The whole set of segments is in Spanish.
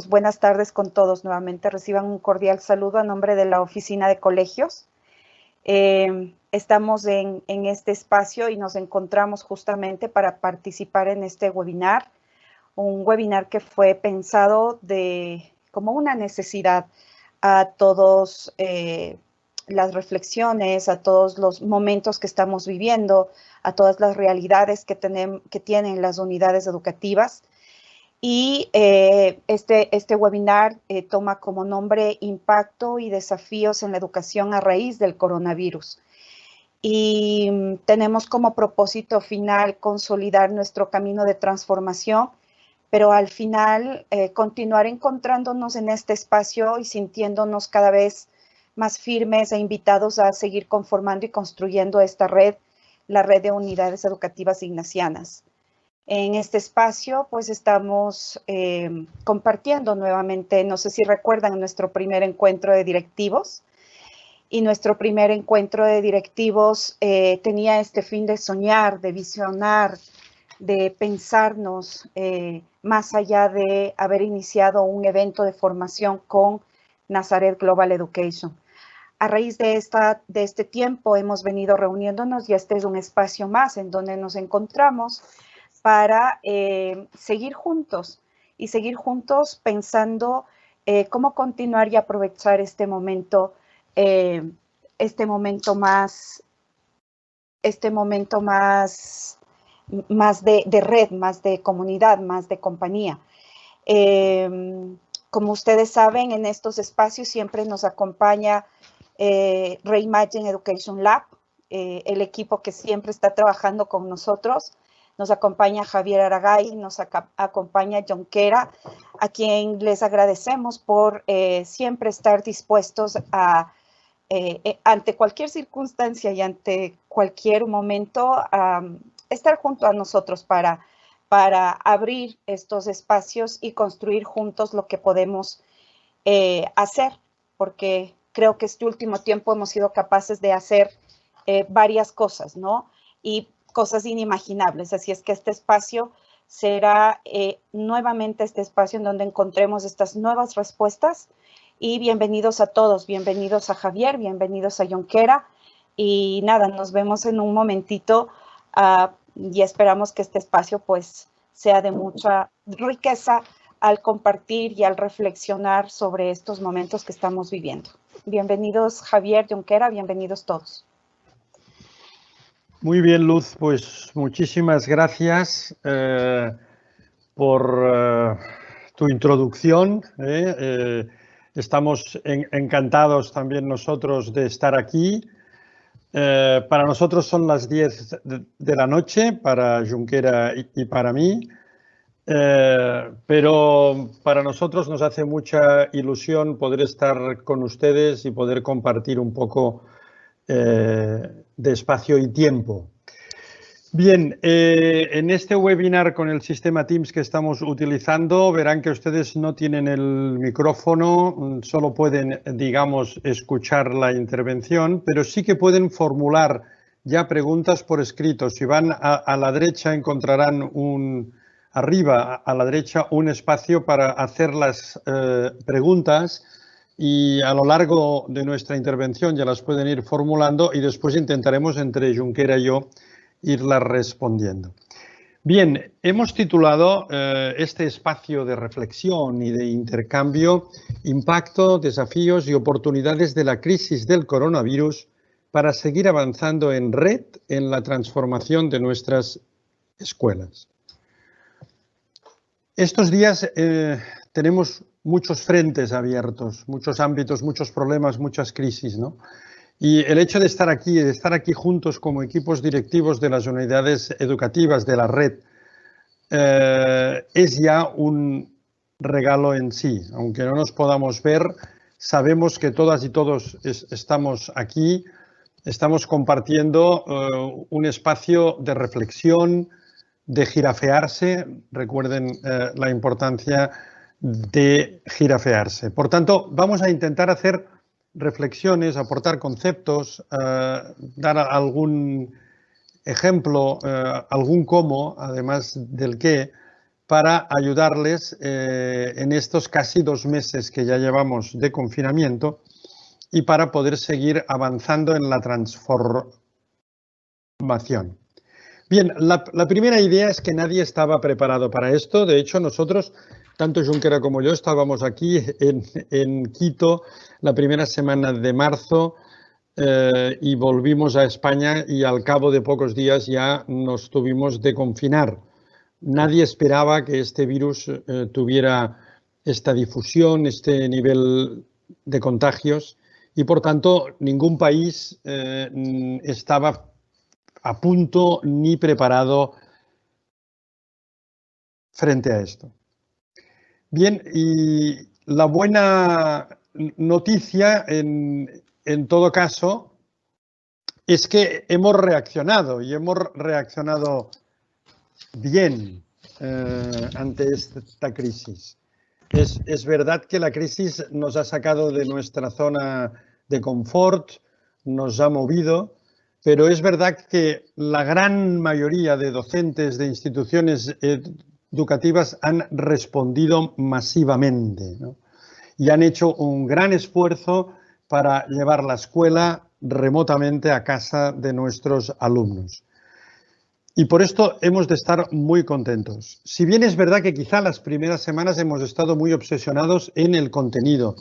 pues buenas tardes con todos nuevamente. Reciban un cordial saludo a nombre de la Oficina de Colegios. Estamos en este espacio y nos encontramos justamente para participar en este webinar. Un webinar que fue pensado como una necesidad a todos las reflexiones, a todos los momentos que estamos viviendo, a todas las realidades que tienen las unidades educativas. Y este webinar toma como nombre Impacto y desafíos en la educación a raíz del coronavirus. Y tenemos como propósito final consolidar nuestro camino de transformación, pero al final continuar encontrándonos en este espacio y sintiéndonos cada vez más firmes e invitados a seguir conformando y construyendo esta red, la red de unidades educativas ignacianas. En este espacio, pues estamos compartiendo nuevamente, no sé si recuerdan, nuestro primer encuentro de directivos. Y nuestro primer encuentro de directivos tenía este fin de soñar, de visionar, de pensarnos más allá de haber iniciado un evento de formación con Nazaret Global Education. A raíz de este tiempo hemos venido reuniéndonos y este es un espacio más en donde nos encontramos para seguir juntos pensando cómo continuar y aprovechar este momento más de red, más de comunidad, más de compañía. Como ustedes saben, en estos espacios siempre nos acompaña Reimagine Education Lab, el equipo que siempre está trabajando con nosotros. Nos acompaña Javier Aragay, nos acompaña Jonquera, a quien les agradecemos por siempre estar dispuestos a, ante cualquier circunstancia y ante cualquier momento, estar junto a nosotros para abrir estos espacios y construir juntos lo que podemos hacer, porque creo que este último tiempo hemos sido capaces de hacer varias cosas, ¿no? Y cosas inimaginables. Así es que este espacio será nuevamente este espacio en donde encontremos estas nuevas respuestas. Y bienvenidos a todos, bienvenidos a Javier, bienvenidos a Jonquera. Y nada, nos vemos en un momentito y esperamos que este espacio pues sea de mucha riqueza al compartir y al reflexionar sobre estos momentos que estamos viviendo. Bienvenidos Javier, Jonquera, bienvenidos todos. Muy bien, Luz, pues muchísimas gracias por tu introducción. Estamos encantados también nosotros de estar aquí. Para nosotros son las 10 de la noche, para Jonquera y para mí, pero para nosotros nos hace mucha ilusión poder estar con ustedes y poder compartir un poco de espacio y tiempo. Bien, en este webinar con el sistema Teams que estamos utilizando, verán que ustedes no tienen el micrófono, solo pueden, digamos, escuchar la intervención, pero sí que pueden formular ya preguntas por escrito. Si van a la derecha encontrarán arriba a la derecha un espacio para hacer las preguntas. Y a lo largo de nuestra intervención ya las pueden ir formulando y después intentaremos entre Jonquera y yo irlas respondiendo. Bien, hemos titulado este espacio de reflexión y de intercambio Impacto, desafíos y oportunidades de la crisis del coronavirus para seguir avanzando en red en la transformación de nuestras escuelas. Estos días tenemos muchos frentes abiertos, muchos ámbitos, muchos problemas, muchas crisis, ¿no? Y el hecho de estar aquí juntos como equipos directivos de las unidades educativas de la red es ya un regalo en sí. Aunque no nos podamos ver, sabemos que todas y todos estamos aquí, estamos compartiendo un espacio de reflexión, de jirafearse. Recuerden la importancia de jirafearse. Por tanto, vamos a intentar hacer reflexiones, aportar conceptos, dar algún ejemplo, algún cómo, además del qué, para ayudarles en estos casi 2 meses que ya llevamos de confinamiento y para poder seguir avanzando en la transformación. Bien, la primera idea es que nadie estaba preparado para esto. De hecho, nosotros, tanto Junquera como yo, estábamos aquí en Quito la primera semana de marzo y volvimos a España y al cabo de pocos días ya nos tuvimos de confinar. Nadie esperaba que este virus tuviera esta difusión, este nivel de contagios y, por tanto, ningún país estaba a punto ni preparado frente a esto. Bien, y la buena noticia en todo caso es que hemos reaccionado y hemos reaccionado bien ante esta crisis. Es verdad que la crisis nos ha sacado de nuestra zona de confort, nos ha movido, pero es verdad que la gran mayoría de docentes de instituciones educativas han respondido masivamente, ¿no? Y han hecho un gran esfuerzo para llevar la escuela remotamente a casa de nuestros alumnos. Y por esto hemos de estar muy contentos. Si bien es verdad que quizá las primeras semanas hemos estado muy obsesionados en el contenido,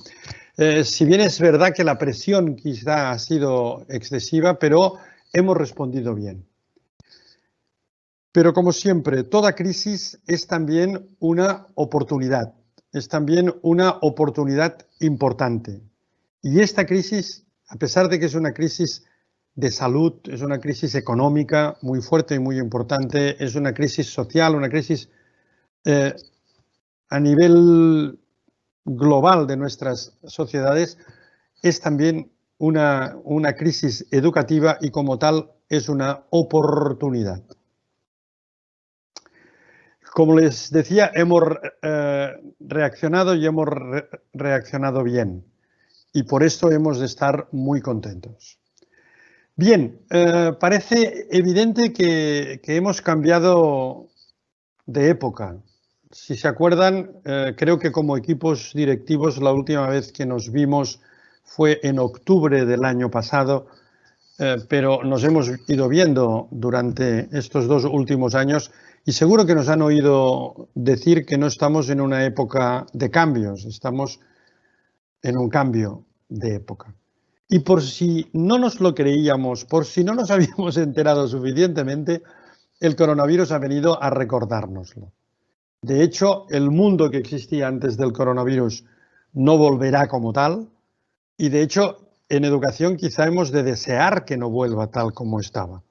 si bien es verdad que la presión quizá ha sido excesiva, pero hemos respondido bien. Pero como siempre, toda crisis es también una oportunidad, es también una oportunidad importante. Y esta crisis, a pesar de que es una crisis de salud, es una crisis económica muy fuerte y muy importante, es una crisis social, una crisis a nivel global de nuestras sociedades, es también una crisis educativa y como tal es una oportunidad. Como les decía, hemos reaccionado y hemos reaccionado bien y por esto hemos de estar muy contentos. Bien, parece evidente que hemos cambiado de época. Si se acuerdan, creo que como equipos directivos la última vez que nos vimos fue en octubre del año pasado, pero nos hemos ido viendo durante estos 2 últimos años y seguro que nos han oído decir que no estamos en una época de cambios, estamos en un cambio de época. Y por si no nos lo creíamos, por si no nos habíamos enterado suficientemente, el coronavirus ha venido a recordárnoslo. De hecho, el mundo que existía antes del coronavirus no volverá como tal y, de hecho, en educación quizá hemos de desear que no vuelva tal como estaba.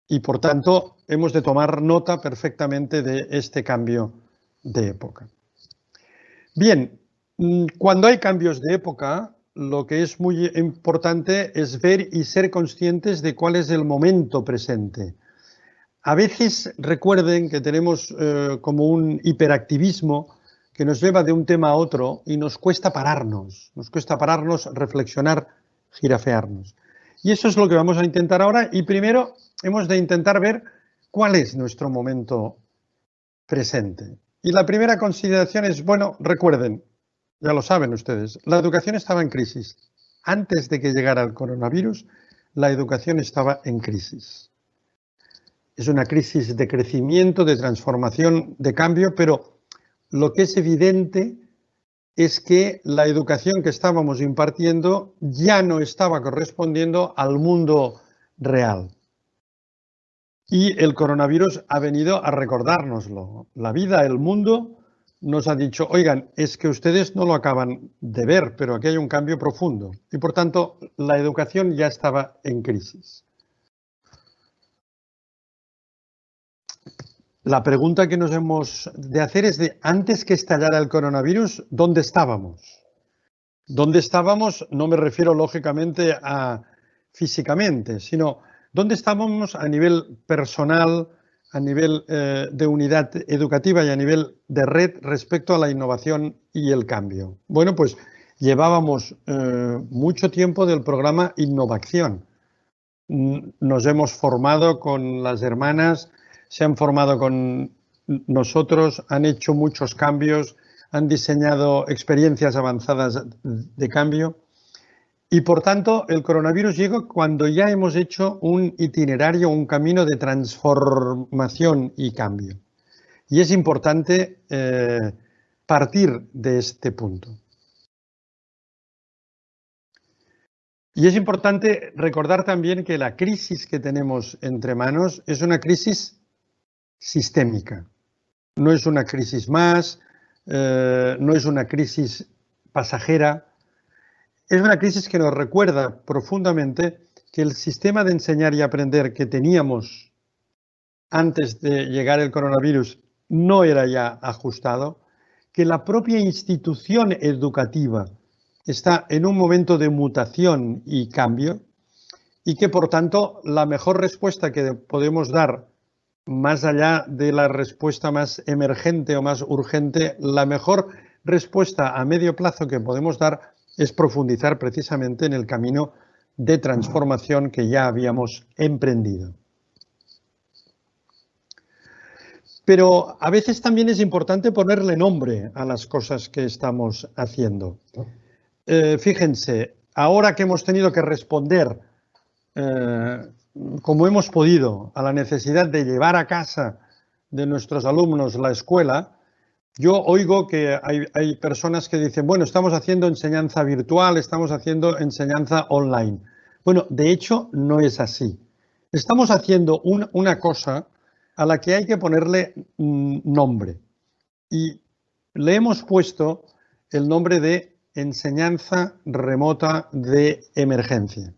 Y, por tanto, hemos de tomar nota perfectamente de este cambio de época. Bien, cuando hay cambios de época, lo que es muy importante es ver y ser conscientes de cuál es el momento presente. A veces recuerden que tenemos como un hiperactivismo que nos lleva de un tema a otro y nos cuesta pararnos, reflexionar, jirafearnos. Y eso es lo que vamos a intentar ahora y primero hemos de intentar ver cuál es nuestro momento presente. Y la primera consideración es, bueno, recuerden, ya lo saben ustedes, la educación estaba en crisis. Antes de que llegara el coronavirus, la educación estaba en crisis. Es una crisis de crecimiento, de transformación, de cambio, pero lo que es evidente es que la educación que estábamos impartiendo ya no estaba correspondiendo al mundo real. Y el coronavirus ha venido a recordárnoslo. La vida, el mundo, nos ha dicho, oigan, es que ustedes no lo acaban de ver, pero aquí hay un cambio profundo. Y por tanto, la educación ya estaba en crisis. La pregunta que nos hemos de hacer es de, antes que estallara el coronavirus, ¿dónde estábamos? ¿Dónde estábamos? No me refiero lógicamente a físicamente, sino ¿dónde estábamos a nivel personal, a nivel de unidad educativa y a nivel de red respecto a la innovación y el cambio? Bueno, pues llevábamos mucho tiempo del programa Innovación. Nos hemos formado con las hermanas, se han formado con nosotros, han hecho muchos cambios, han diseñado experiencias avanzadas de cambio y, por tanto, el coronavirus llegó cuando ya hemos hecho un itinerario, un camino de transformación y cambio. Y es importante partir de este punto. Y es importante recordar también que la crisis que tenemos entre manos es una crisis sistémica. No es una crisis más, no es una crisis pasajera. Es una crisis que nos recuerda profundamente que el sistema de enseñar y aprender que teníamos antes de llegar el coronavirus no era ya ajustado, que la propia institución educativa está en un momento de mutación y cambio y que, por tanto, la mejor respuesta que podemos dar, más allá de la respuesta más emergente o más urgente, la mejor respuesta a medio plazo que podemos dar es profundizar precisamente en el camino de transformación que ya habíamos emprendido. Pero a veces también es importante ponerle nombre a las cosas que estamos haciendo. Fíjense, ahora que hemos tenido que responder como hemos podido a la necesidad de llevar a casa de nuestros alumnos la escuela, yo oigo que hay personas que dicen, bueno, estamos haciendo enseñanza virtual, estamos haciendo enseñanza online. Bueno, de hecho, no es así. Estamos haciendo una cosa a la que hay que ponerle nombre. Y le hemos puesto el nombre de enseñanza remota de emergencia.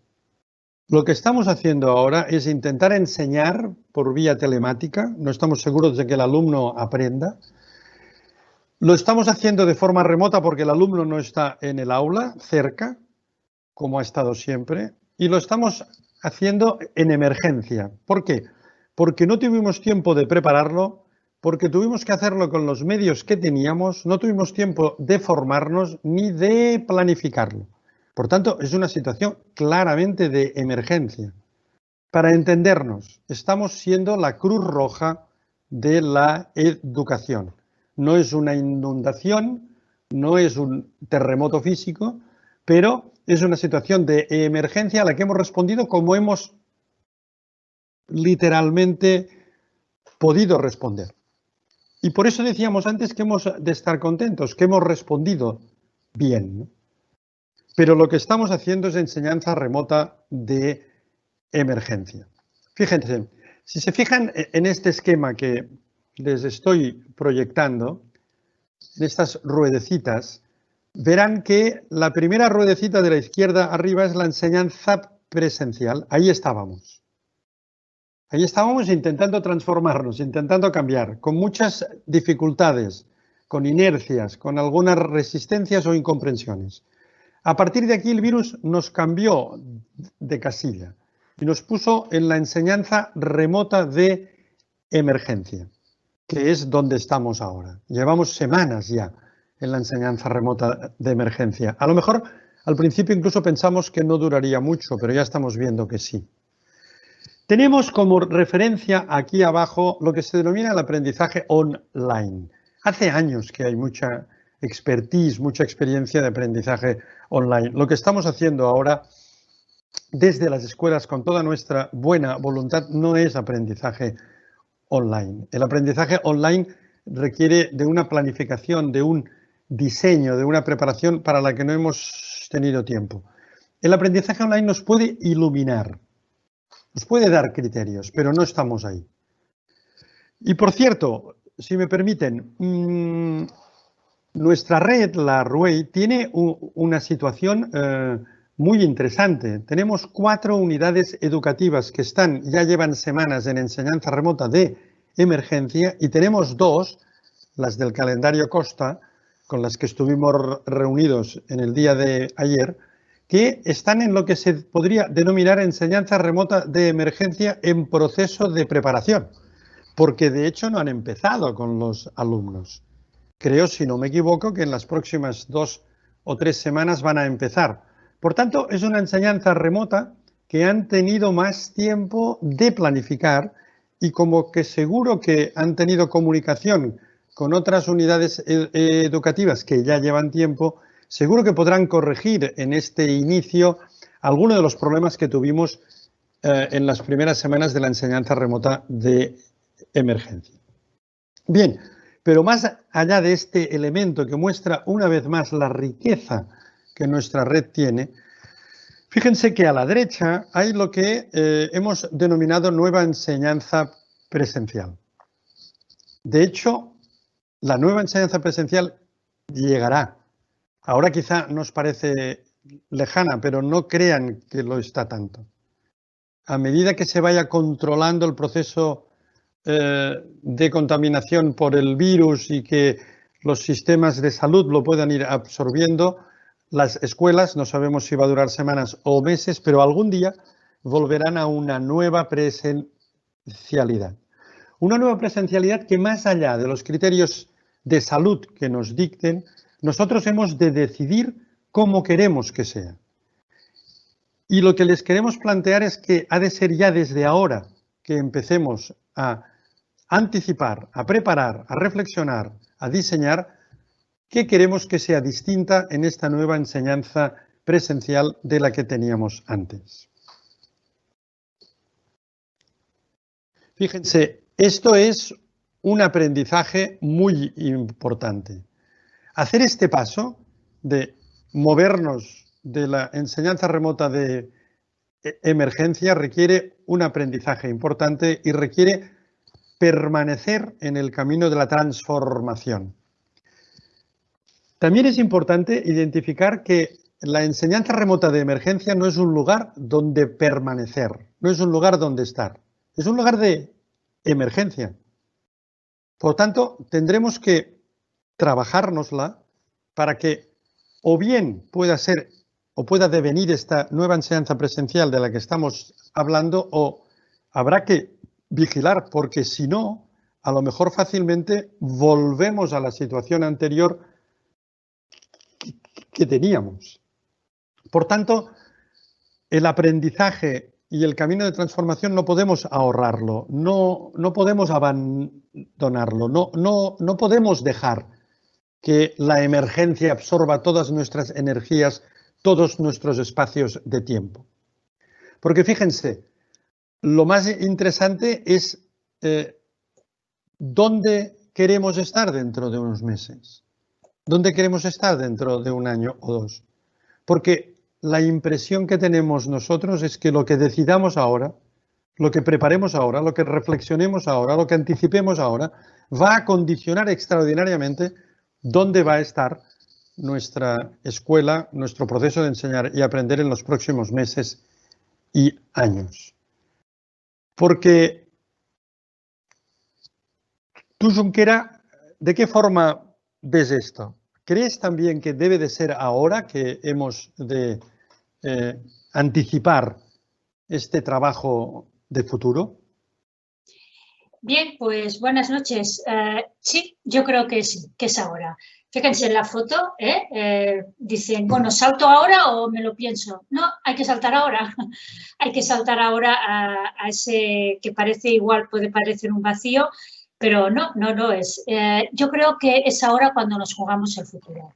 Lo que estamos haciendo ahora es intentar enseñar por vía telemática, no estamos seguros de que el alumno aprenda. Lo estamos haciendo de forma remota porque el alumno no está en el aula, cerca, como ha estado siempre, y lo estamos haciendo en emergencia. ¿Por qué? Porque no tuvimos tiempo de prepararlo, porque tuvimos que hacerlo con los medios que teníamos, no tuvimos tiempo de formarnos ni de planificarlo. Por tanto, es una situación claramente de emergencia. Para entendernos, estamos siendo la Cruz Roja de la educación. No es una inundación, no es un terremoto físico, pero es una situación de emergencia a la que hemos respondido como hemos literalmente podido responder. Y por eso decíamos antes que hemos de estar contentos, que hemos respondido bien, ¿no? Pero lo que estamos haciendo es enseñanza remota de emergencia. Fíjense, si se fijan en este esquema que les estoy proyectando, en estas ruedecitas, verán que la primera ruedecita de la izquierda arriba es la enseñanza presencial. Ahí estábamos. Ahí estábamos intentando transformarnos, intentando cambiar, con muchas dificultades, con inercias, con algunas resistencias o incomprensiones. A partir de aquí el virus nos cambió de casilla y nos puso en la enseñanza remota de emergencia, que es donde estamos ahora. Llevamos semanas ya en la enseñanza remota de emergencia. A lo mejor al principio incluso pensamos que no duraría mucho, pero ya estamos viendo que sí. Tenemos como referencia aquí abajo lo que se denomina el aprendizaje online. Hace años que hay mucha expertise, mucha experiencia de aprendizaje online. Lo que estamos haciendo ahora desde las escuelas con toda nuestra buena voluntad no es aprendizaje online. El aprendizaje online requiere de una planificación, de un diseño, de una preparación para la que no hemos tenido tiempo. El aprendizaje online nos puede iluminar, nos puede dar criterios, pero no estamos ahí. Y por cierto, si me permiten, nuestra red, la RUEI, tiene una situación muy interesante. Tenemos 4 unidades educativas que ya llevan semanas en enseñanza remota de emergencia y tenemos 2, las del calendario Costa, con las que estuvimos reunidos en el día de ayer, que están en lo que se podría denominar enseñanza remota de emergencia en proceso de preparación, porque de hecho no han empezado con los alumnos. Creo, si no me equivoco, que en las próximas 2 o 3 semanas van a empezar. Por tanto, es una enseñanza remota que han tenido más tiempo de planificar y como que seguro que han tenido comunicación con otras unidades educativas que ya llevan tiempo, seguro que podrán corregir en este inicio algunos de los problemas que tuvimos en las primeras semanas de la enseñanza remota de emergencia. Bien, pero más allá de este elemento que muestra una vez más la riqueza que nuestra red tiene, fíjense que a la derecha hay lo que hemos denominado nueva enseñanza presencial. De hecho, la nueva enseñanza presencial llegará. Ahora quizá nos parece lejana, pero no crean que lo está tanto. A medida que se vaya controlando el proceso de contaminación por el virus y que los sistemas de salud lo puedan ir absorbiendo, las escuelas, no sabemos si va a durar semanas o meses, pero algún día volverán a una nueva presencialidad. Una nueva presencialidad que más allá de los criterios de salud que nos dicten, nosotros hemos de decidir cómo queremos que sea. Y lo que les queremos plantear es que ha de ser ya desde ahora que empecemos a anticipar, a preparar, a reflexionar, a diseñar qué queremos que sea distinta en esta nueva enseñanza presencial de la que teníamos antes. Fíjense, esto es un aprendizaje muy importante. Hacer este paso de movernos de la enseñanza remota de emergencia requiere un aprendizaje importante y requiere permanecer en el camino de la transformación. También es importante identificar que la enseñanza remota de emergencia no es un lugar donde permanecer, no es un lugar donde estar, es un lugar de emergencia. Por tanto, tendremos que trabajárnosla para que o bien pueda ser o pueda devenir esta nueva enseñanza presencial de la que estamos hablando, o habrá que vigilar, porque si no, a lo mejor fácilmente volvemos a la situación anterior que teníamos. Por tanto, el aprendizaje y el camino de transformación no podemos ahorrarlo, no podemos abandonarlo, no podemos dejar que la emergencia absorba todas nuestras energías, todos nuestros espacios de tiempo. Porque fíjense, lo más interesante es dónde queremos estar dentro de unos meses, dónde queremos estar dentro de un año o dos. Porque la impresión que tenemos nosotros es que lo que decidamos ahora, lo que preparemos ahora, lo que reflexionemos ahora, lo que anticipemos ahora, va a condicionar extraordinariamente dónde va a estar nuestra escuela, nuestro proceso de enseñar y aprender en los próximos meses y años. Porque tú, Junquera, ¿de qué forma ves esto? ¿Crees también que debe de ser ahora que hemos de anticipar este trabajo de futuro? Bien, pues buenas noches. Sí, yo creo que sí, que es ahora. Fíjense en la foto, dicen, bueno, ¿salto ahora o me lo pienso? No, hay que saltar ahora. Hay que saltar ahora a ese que parece igual, puede parecer un vacío, pero no es. Yo creo que es ahora cuando nos jugamos el futuro.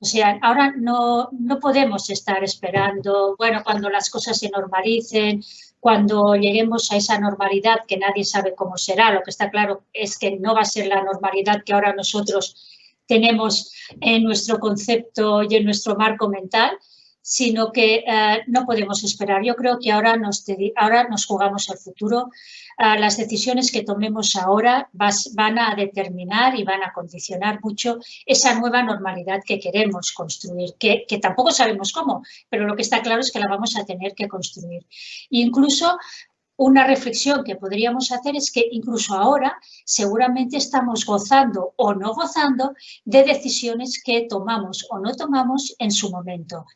O sea, ahora no podemos estar esperando, bueno, cuando las cosas se normalicen, cuando lleguemos a esa normalidad que nadie sabe cómo será. Lo que está claro es que no va a ser la normalidad que ahora nosotros tenemos en nuestro concepto y en nuestro marco mental, sino que no podemos esperar. Yo creo que ahora nos jugamos el futuro. Las decisiones que tomemos ahora van a determinar y van a condicionar mucho esa nueva normalidad que queremos construir, que tampoco sabemos cómo, pero lo que está claro es que la vamos a tener que construir. Incluso una reflexión que podríamos hacer es que incluso ahora seguramente estamos gozando o no gozando de decisiones que tomamos o no tomamos en su momento.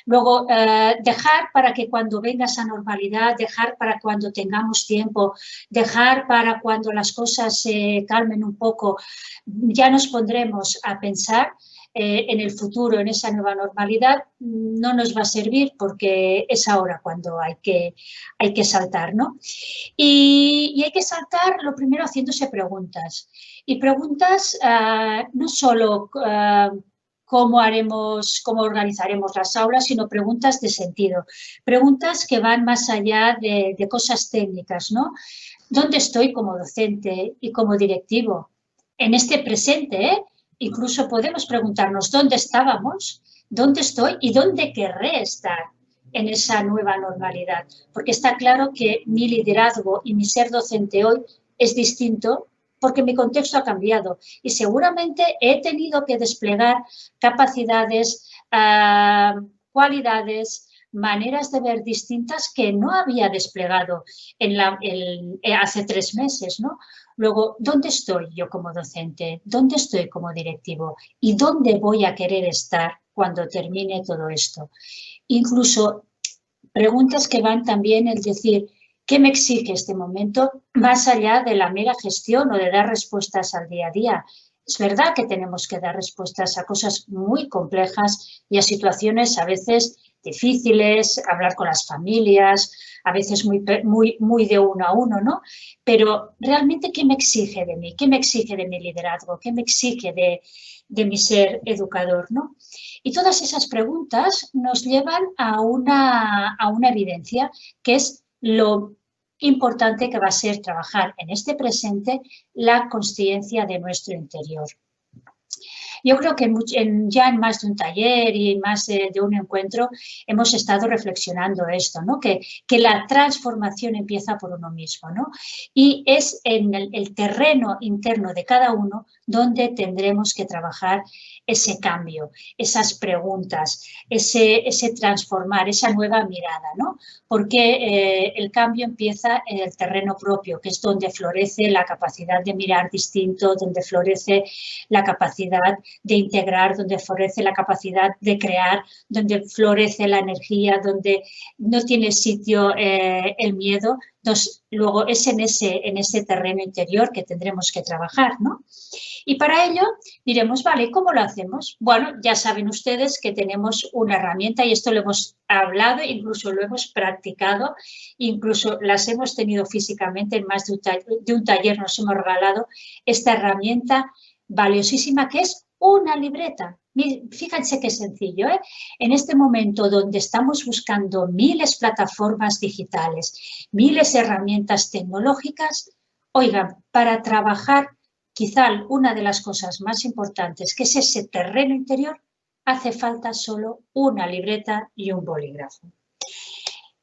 Luego, dejar para que cuando venga esa normalidad, dejar para cuando tengamos tiempo, dejar para cuando las cosas se calmen un poco, ya nos pondremos a pensar en el futuro, en esa nueva normalidad, no nos va a servir porque es ahora cuando hay que saltar, ¿no? Y hay que saltar lo primero haciéndose preguntas. Y preguntas no solo cómo organizaremos las aulas, sino preguntas de sentido. Preguntas que van más allá de cosas técnicas, ¿no? ¿Dónde estoy como docente y como directivo? En este presente, ¿eh? Incluso podemos preguntarnos dónde estábamos, dónde estoy y dónde querré estar en esa nueva normalidad. Porque está claro que mi liderazgo y mi ser docente hoy es distinto porque mi contexto ha cambiado y seguramente he tenido que desplegar capacidades, cualidades, maneras de ver distintas que no había desplegado hace 3 meses, ¿no? Luego, ¿dónde estoy yo como docente? ¿Dónde estoy como directivo? ¿Y dónde voy a querer estar cuando termine todo esto? Incluso preguntas que van también el decir, ¿qué me exige este momento más allá de la mera gestión o de dar respuestas al día a día? Es verdad que tenemos que dar respuestas a cosas muy complejas y a situaciones a veces difíciles, hablar con las familias, a veces muy de uno a uno, ¿no? Pero realmente, ¿qué me exige de mí? ¿Qué me exige de mi liderazgo? ¿Qué me exige de mi ser educador, ¿no? Y todas esas preguntas nos llevan a una evidencia, que es lo importante que va a ser trabajar en este presente la consciencia de nuestro interior. Yo creo que ya en más de un taller y más de un encuentro hemos estado reflexionando esto, ¿no? Que la transformación empieza por uno mismo, ¿no? Y es en el terreno interno de cada uno donde tendremos que trabajar ese cambio, esas preguntas, ese transformar, esa nueva mirada, ¿no? Porque el cambio empieza en el terreno propio, que es donde florece la capacidad de mirar distinto, donde florece la capacidad de integrar, donde florece la capacidad de crear, donde florece la energía, donde no tiene sitio el miedo. Entonces, luego es en ese terreno interior que tendremos que trabajar, ¿no? Y para ello diremos, vale, ¿cómo lo hacemos? Bueno, ya saben ustedes que tenemos una herramienta y esto lo hemos hablado, incluso lo hemos practicado, incluso las hemos tenido físicamente en más de un taller, nos hemos regalado esta herramienta valiosísima que es una libreta. Fíjense qué sencillo, ¿eh? En este momento donde estamos buscando miles de plataformas digitales, miles de herramientas tecnológicas, oigan, para trabajar quizá una de las cosas más importantes, que es ese terreno interior, hace falta solo una libreta y un bolígrafo,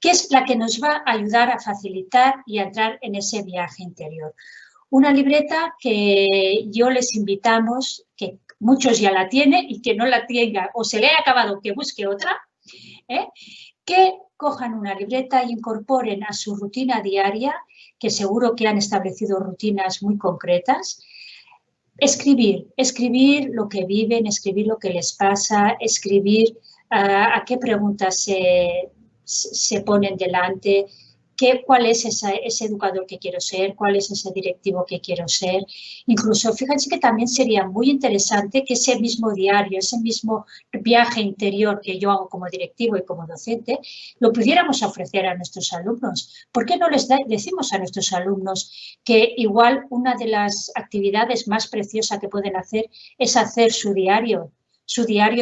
que es la que nos va a ayudar a facilitar y a entrar en ese viaje interior. Una libreta que yo les invitamos, que muchos ya la tienen y que no la tenga o se le haya acabado, que busque otra, que cojan una libreta e incorporen a su rutina diaria, que seguro que han establecido rutinas muy concretas. Escribir lo que viven, escribir lo que les pasa, escribir a qué preguntas se ponen delante, cuál es ese educador que quiero ser, cuál es ese directivo que quiero ser. Incluso, fíjense que también sería muy interesante que ese mismo diario, ese mismo viaje interior que yo hago como directivo y como docente, lo pudiéramos ofrecer a nuestros alumnos. ¿Por qué no les decimos a nuestros alumnos que igual una de las actividades más preciosas que pueden hacer es hacer su diario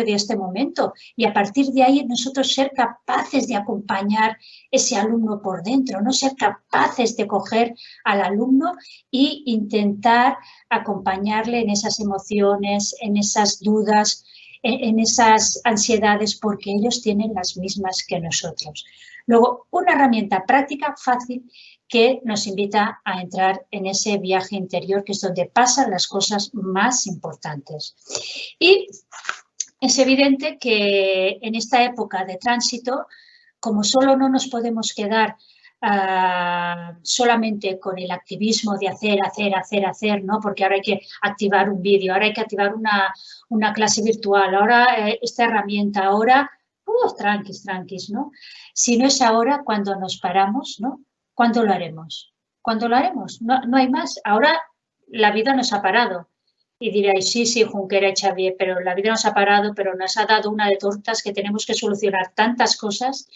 de este momento y a partir de ahí nosotros ser capaces de acompañar ese alumno por dentro, no ser capaces de coger al alumno e intentar acompañarle en esas emociones, en esas dudas, en esas ansiedades, porque ellos tienen las mismas que nosotros. Luego, una herramienta práctica, fácil, que nos invita a entrar en ese viaje interior, que es donde pasan las cosas más importantes. Y es evidente que en esta época de tránsito, como solo no nos podemos quedar solamente con el activismo de hacer, ¿no? Porque ahora hay que activar un vídeo, ahora hay que activar una clase virtual, ahora esta herramienta, ahora, tranquis, ¿no? Si no es ahora cuando nos paramos, ¿no? ¿Cuándo lo haremos? ¿Cuándo lo haremos? No hay más. Ahora la vida nos ha parado. Y diréis, sí, sí, Junquera y Xavier, pero la vida nos ha parado, pero nos ha dado una de tortas que tenemos que solucionar tantas cosas.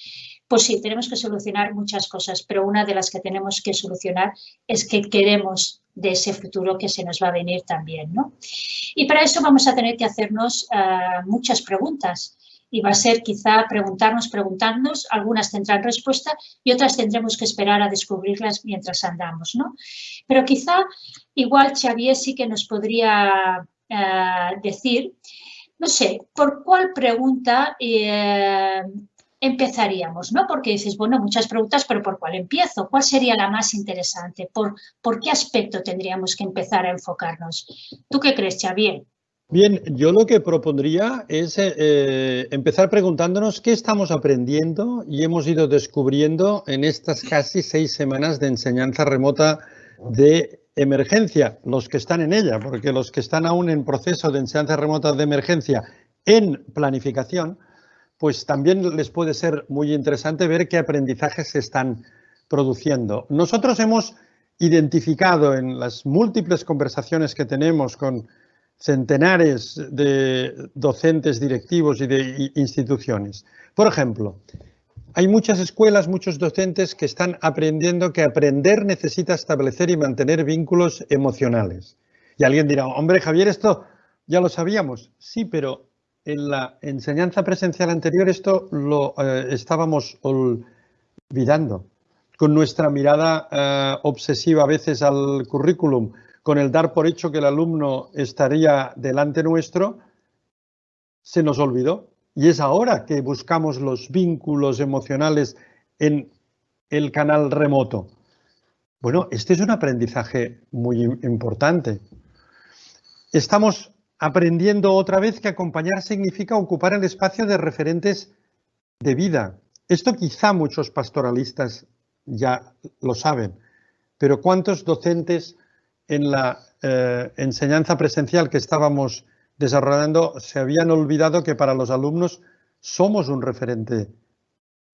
Pues sí, tenemos que solucionar muchas cosas, pero una de las que tenemos que solucionar es que queremos de ese futuro que se nos va a venir también, ¿no? Y para eso vamos a tener que hacernos muchas preguntas. Y va a ser quizá preguntarnos, algunas tendrán respuesta y otras tendremos que esperar a descubrirlas mientras andamos, ¿no? Pero quizá igual Xavier sí que nos podría decir, no sé, por cuál pregunta empezaríamos, ¿no? Porque dices, bueno, muchas preguntas, pero ¿por cuál empiezo? ¿Cuál sería la más interesante? ¿Por qué aspecto tendríamos que empezar a enfocarnos? ¿Tú qué crees, Xavier? Bien, yo lo que propondría es empezar preguntándonos qué estamos aprendiendo y hemos ido descubriendo en estas casi 6 semanas de enseñanza remota de emergencia, los que están en ella, porque los que están aún en proceso de enseñanza remota de emergencia en planificación, pues también les puede ser muy interesante ver qué aprendizajes se están produciendo. Nosotros hemos identificado en las múltiples conversaciones que tenemos con centenares de docentes directivos y de instituciones. Por ejemplo, hay muchas escuelas, muchos docentes que están aprendiendo que aprender necesita establecer y mantener vínculos emocionales. Y alguien dirá, hombre, Javier, esto ya lo sabíamos. Sí, pero en la enseñanza presencial anterior esto lo estábamos olvidando. Con nuestra mirada obsesiva a veces al currículum, con el dar por hecho que el alumno estaría delante nuestro, se nos olvidó. Y es ahora que buscamos los vínculos emocionales en el canal remoto. Bueno, este es un aprendizaje muy importante. Estamos aprendiendo otra vez que acompañar significa ocupar el espacio de referentes de vida. Esto quizá muchos pastoralistas ya lo saben, pero ¿cuántos docentes en la enseñanza presencial que estábamos desarrollando se habían olvidado que para los alumnos somos un referente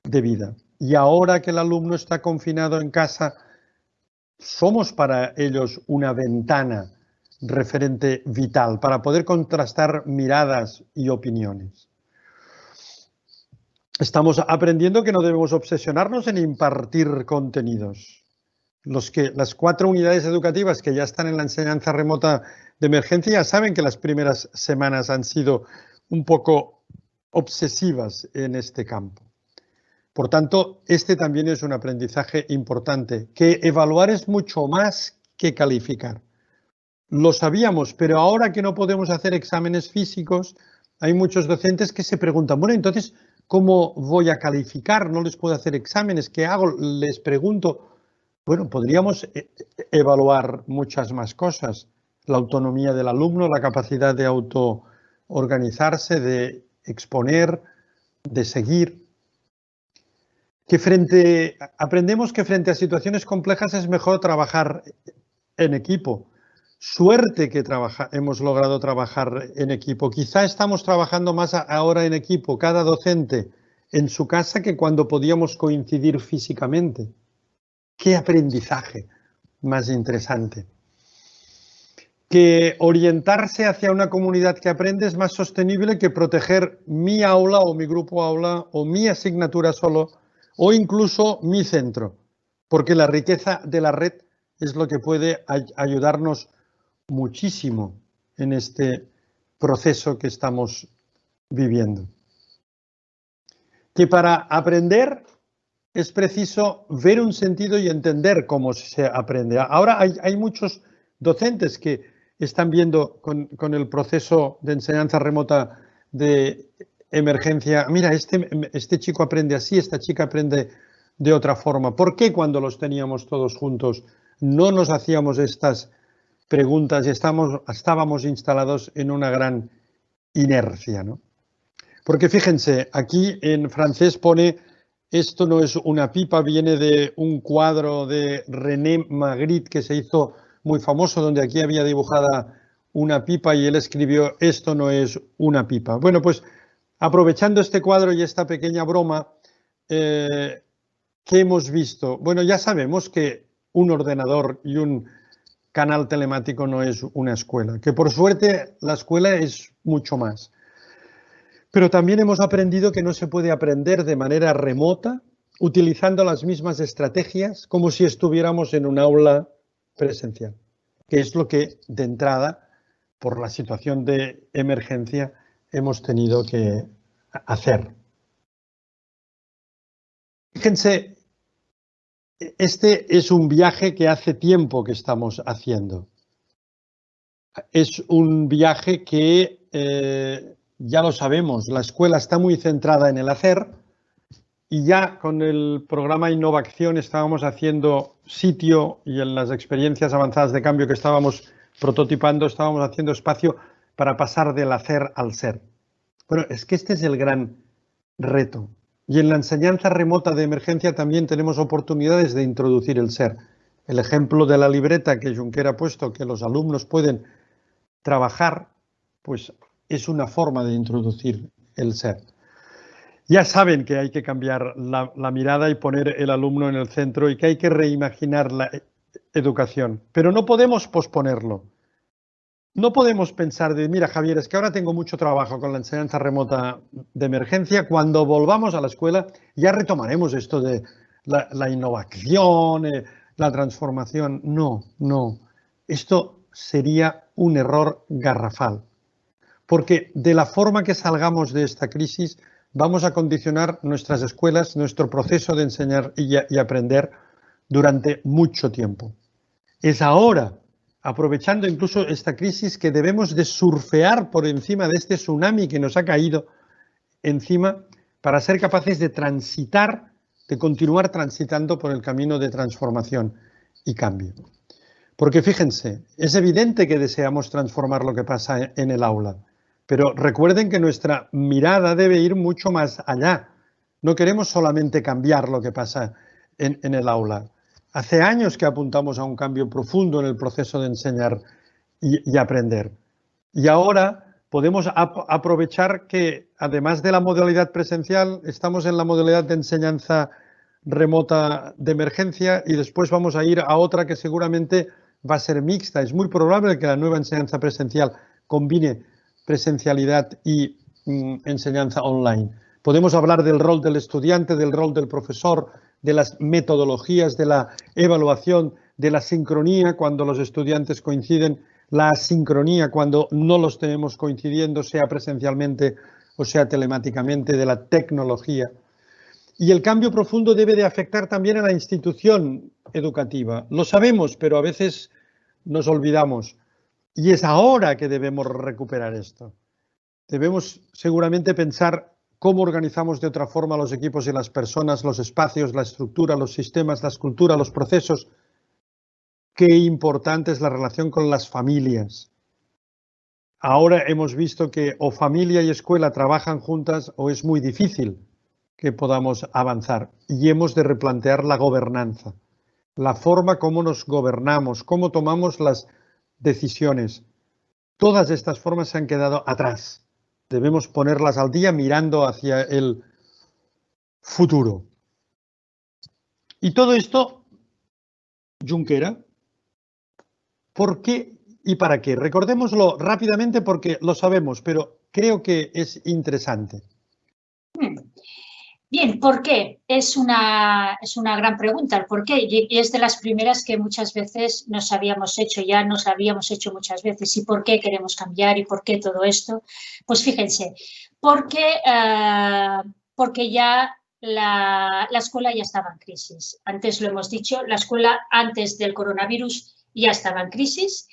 de vida? Y ahora que el alumno está confinado en casa, somos para ellos una ventana referente vital para poder contrastar miradas y opiniones. Estamos aprendiendo que no debemos obsesionarnos en impartir contenidos. Las 4 unidades educativas que ya están en la enseñanza remota de emergencia ya saben que las primeras semanas han sido un poco obsesivas en este campo. Por tanto, este también es un aprendizaje importante, que evaluar es mucho más que calificar. Lo sabíamos, pero ahora que no podemos hacer exámenes físicos, hay muchos docentes que se preguntan, bueno, entonces, ¿cómo voy a calificar? No les puedo hacer exámenes, ¿qué hago? Les pregunto. Bueno, podríamos evaluar muchas más cosas. La autonomía del alumno, la capacidad de autoorganizarse, de exponer, de seguir. Aprendemos que frente a situaciones complejas es mejor trabajar en equipo. Suerte que hemos logrado trabajar en equipo. Quizá estamos trabajando más ahora en equipo, cada docente en su casa, que cuando podíamos coincidir físicamente. ¡Qué aprendizaje más interesante! Que orientarse hacia una comunidad que aprende es más sostenible que proteger mi aula o mi grupo aula o mi asignatura solo o incluso mi centro, porque la riqueza de la red es lo que puede ayudarnos muchísimo en este proceso que estamos viviendo. Que para aprender es preciso ver un sentido y entender cómo se aprende. Ahora hay muchos docentes que están viendo con el proceso de enseñanza remota de emergencia, mira, este chico aprende así, esta chica aprende de otra forma. ¿Por qué cuando los teníamos todos juntos no nos hacíamos estas preguntas y estábamos instalados en una gran inercia, ¿no? Porque fíjense, aquí en francés pone, esto no es una pipa, viene de un cuadro de René Magritte que se hizo muy famoso, donde aquí había dibujada una pipa y él escribió, esto no es una pipa. Bueno, pues aprovechando este cuadro y esta pequeña broma, ¿qué hemos visto? Bueno, ya sabemos que un ordenador y un canal telemático no es una escuela, que por suerte la escuela es mucho más. Pero también hemos aprendido que no se puede aprender de manera remota, utilizando las mismas estrategias como si estuviéramos en un aula presencial, que es lo que de entrada, por la situación de emergencia, hemos tenido que hacer. Fíjense, este es un viaje que hace tiempo que estamos haciendo. Es un viaje que, ya lo sabemos, la escuela está muy centrada en el hacer y ya con el programa Innovación estábamos haciendo sitio y en las experiencias avanzadas de cambio que estábamos prototipando, estábamos haciendo espacio para pasar del hacer al ser. Bueno, es que este es el gran reto. Y en la enseñanza remota de emergencia también tenemos oportunidades de introducir el ser. El ejemplo de la libreta que Junquera ha puesto, que los alumnos pueden trabajar, pues es una forma de introducir el ser. Ya saben que hay que cambiar la mirada y poner el alumno en el centro y que hay que reimaginar la educación, pero no podemos posponerlo. No podemos pensar de, mira, Javier, es que ahora tengo mucho trabajo con la enseñanza remota de emergencia, cuando volvamos a la escuela ya retomaremos esto de la innovación, la transformación. No, no. Esto sería un error garrafal, porque de la forma que salgamos de esta crisis vamos a condicionar nuestras escuelas, nuestro proceso de enseñar y aprender durante mucho tiempo. Es ahora, aprovechando incluso esta crisis, que debemos de surfear por encima de este tsunami que nos ha caído encima para ser capaces de transitar, de continuar transitando por el camino de transformación y cambio. Porque fíjense, es evidente que deseamos transformar lo que pasa en el aula, pero recuerden que nuestra mirada debe ir mucho más allá. No queremos solamente cambiar lo que pasa en el aula. Hace años que apuntamos a un cambio profundo en el proceso de enseñar y aprender. Y ahora podemos aprovechar que, además de la modalidad presencial, estamos en la modalidad de enseñanza remota de emergencia y después vamos a ir a otra que seguramente va a ser mixta. Es muy probable que la nueva enseñanza presencial combine presencialidad y enseñanza online. Podemos hablar del rol del estudiante, del rol del profesor, de las metodologías, de la evaluación, de la sincronía cuando los estudiantes coinciden, la asincronía cuando no los tenemos coincidiendo, sea presencialmente o sea telemáticamente, de la tecnología. Y el cambio profundo debe de afectar también a la institución educativa. Lo sabemos, pero a veces nos olvidamos. Y es ahora que debemos recuperar esto. Debemos seguramente pensar cómo organizamos de otra forma los equipos y las personas, los espacios, la estructura, los sistemas, las culturas, los procesos. Qué importante es la relación con las familias. Ahora hemos visto que o familia y escuela trabajan juntas o es muy difícil que podamos avanzar. Y hemos de replantear la gobernanza, la forma como nos gobernamos, cómo tomamos las decisiones. Todas estas formas se han quedado atrás. Debemos ponerlas al día mirando hacia el futuro. Y todo esto, Junquera, ¿por qué y para qué? Recordémoslo rápidamente porque lo sabemos, pero creo que es interesante. Bien, ¿por qué? Es una gran pregunta, el por qué, y es de las primeras que muchas veces nos habíamos hecho muchas veces. ¿Y por qué queremos cambiar y por qué todo esto? Pues fíjense, porque ya la escuela ya estaba en crisis. Antes lo hemos dicho, la escuela antes del coronavirus ya estaba en crisis.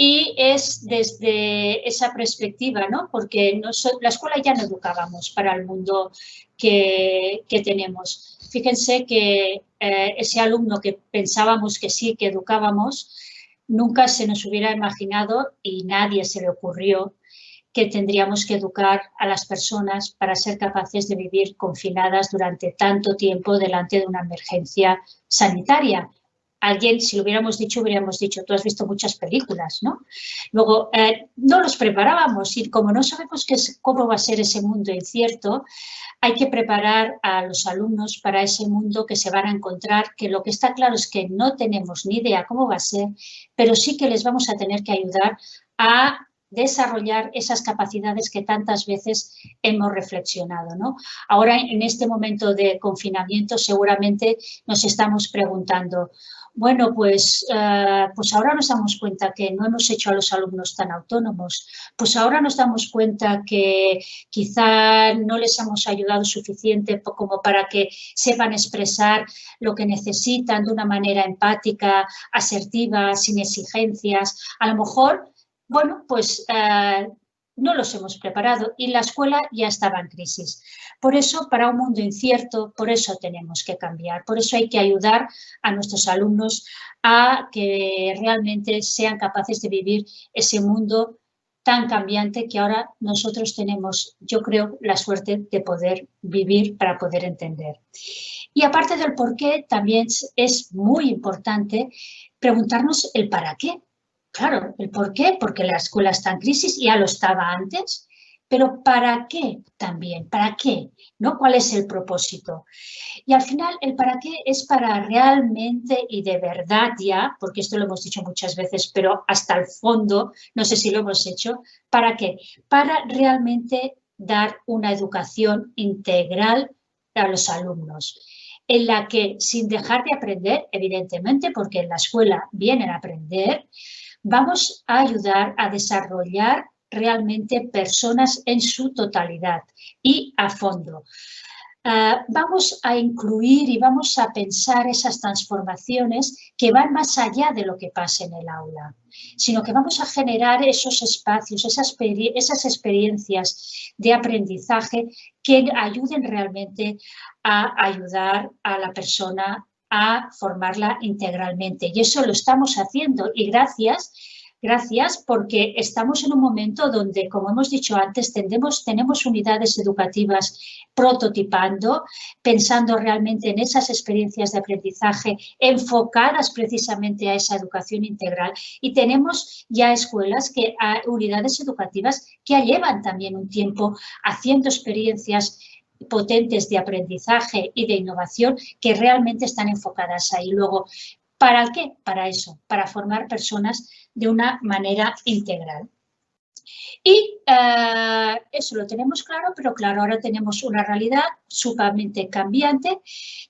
Y es desde esa perspectiva, ¿no? Porque la escuela ya no educábamos para el mundo que tenemos. Fíjense que ese alumno que pensábamos que sí, que educábamos, nunca se nos hubiera imaginado y nadie se le ocurrió que tendríamos que educar a las personas para ser capaces de vivir confinadas durante tanto tiempo delante de una emergencia sanitaria. alguien, si lo hubiéramos dicho, tú has visto muchas películas, ¿no? Luego, no los preparábamos y como no sabemos cómo va a ser ese mundo incierto, hay que preparar a los alumnos para ese mundo que se van a encontrar, que lo que está claro es que no tenemos ni idea cómo va a ser, pero sí que les vamos a tener que ayudar a desarrollar esas capacidades que tantas veces hemos reflexionado, ¿no? Ahora, en este momento de confinamiento, seguramente nos estamos preguntando, bueno, pues ahora nos damos cuenta que no hemos hecho a los alumnos tan autónomos, pues ahora nos damos cuenta que quizá no les hemos ayudado suficiente como para que sepan expresar lo que necesitan de una manera empática, asertiva, sin exigencias. A lo mejor, bueno, pues no los hemos preparado y la escuela ya estaba en crisis. Por eso, para un mundo incierto, por eso tenemos que cambiar, por eso hay que ayudar a nuestros alumnos a que realmente sean capaces de vivir ese mundo tan cambiante que ahora nosotros tenemos, yo creo, la suerte de poder vivir para poder entender. Y aparte del por qué, también es muy importante preguntarnos el para qué. Claro, el por qué, porque la escuela está en crisis, ya lo estaba antes, pero ¿para qué también? ¿Para qué? ¿No? ¿Cuál es el propósito? Y al final el para qué es para realmente y de verdad ya, porque esto lo hemos dicho muchas veces, pero hasta el fondo, no sé si lo hemos hecho, ¿para qué? Para realmente dar una educación integral a los alumnos, en la que sin dejar de aprender, evidentemente, porque en la escuela vienen a aprender, vamos a ayudar a desarrollar realmente personas en su totalidad y a fondo. Vamos a incluir y vamos a pensar esas transformaciones que van más allá de lo que pasa en el aula, sino que vamos a generar esos espacios, esas experiencias de aprendizaje que ayuden realmente a ayudar a la persona a formarla integralmente. Y eso lo estamos haciendo y gracias porque estamos en un momento donde, como hemos dicho antes, tenemos unidades educativas prototipando, pensando realmente en esas experiencias de aprendizaje enfocadas precisamente a esa educación integral y tenemos ya escuelas, unidades educativas que ya llevan también un tiempo haciendo experiencias potentes de aprendizaje y de innovación que realmente están enfocadas ahí. Luego, ¿para qué? Para eso, para formar personas de una manera integral. Y eso lo tenemos claro, pero claro, ahora tenemos una realidad sumamente cambiante,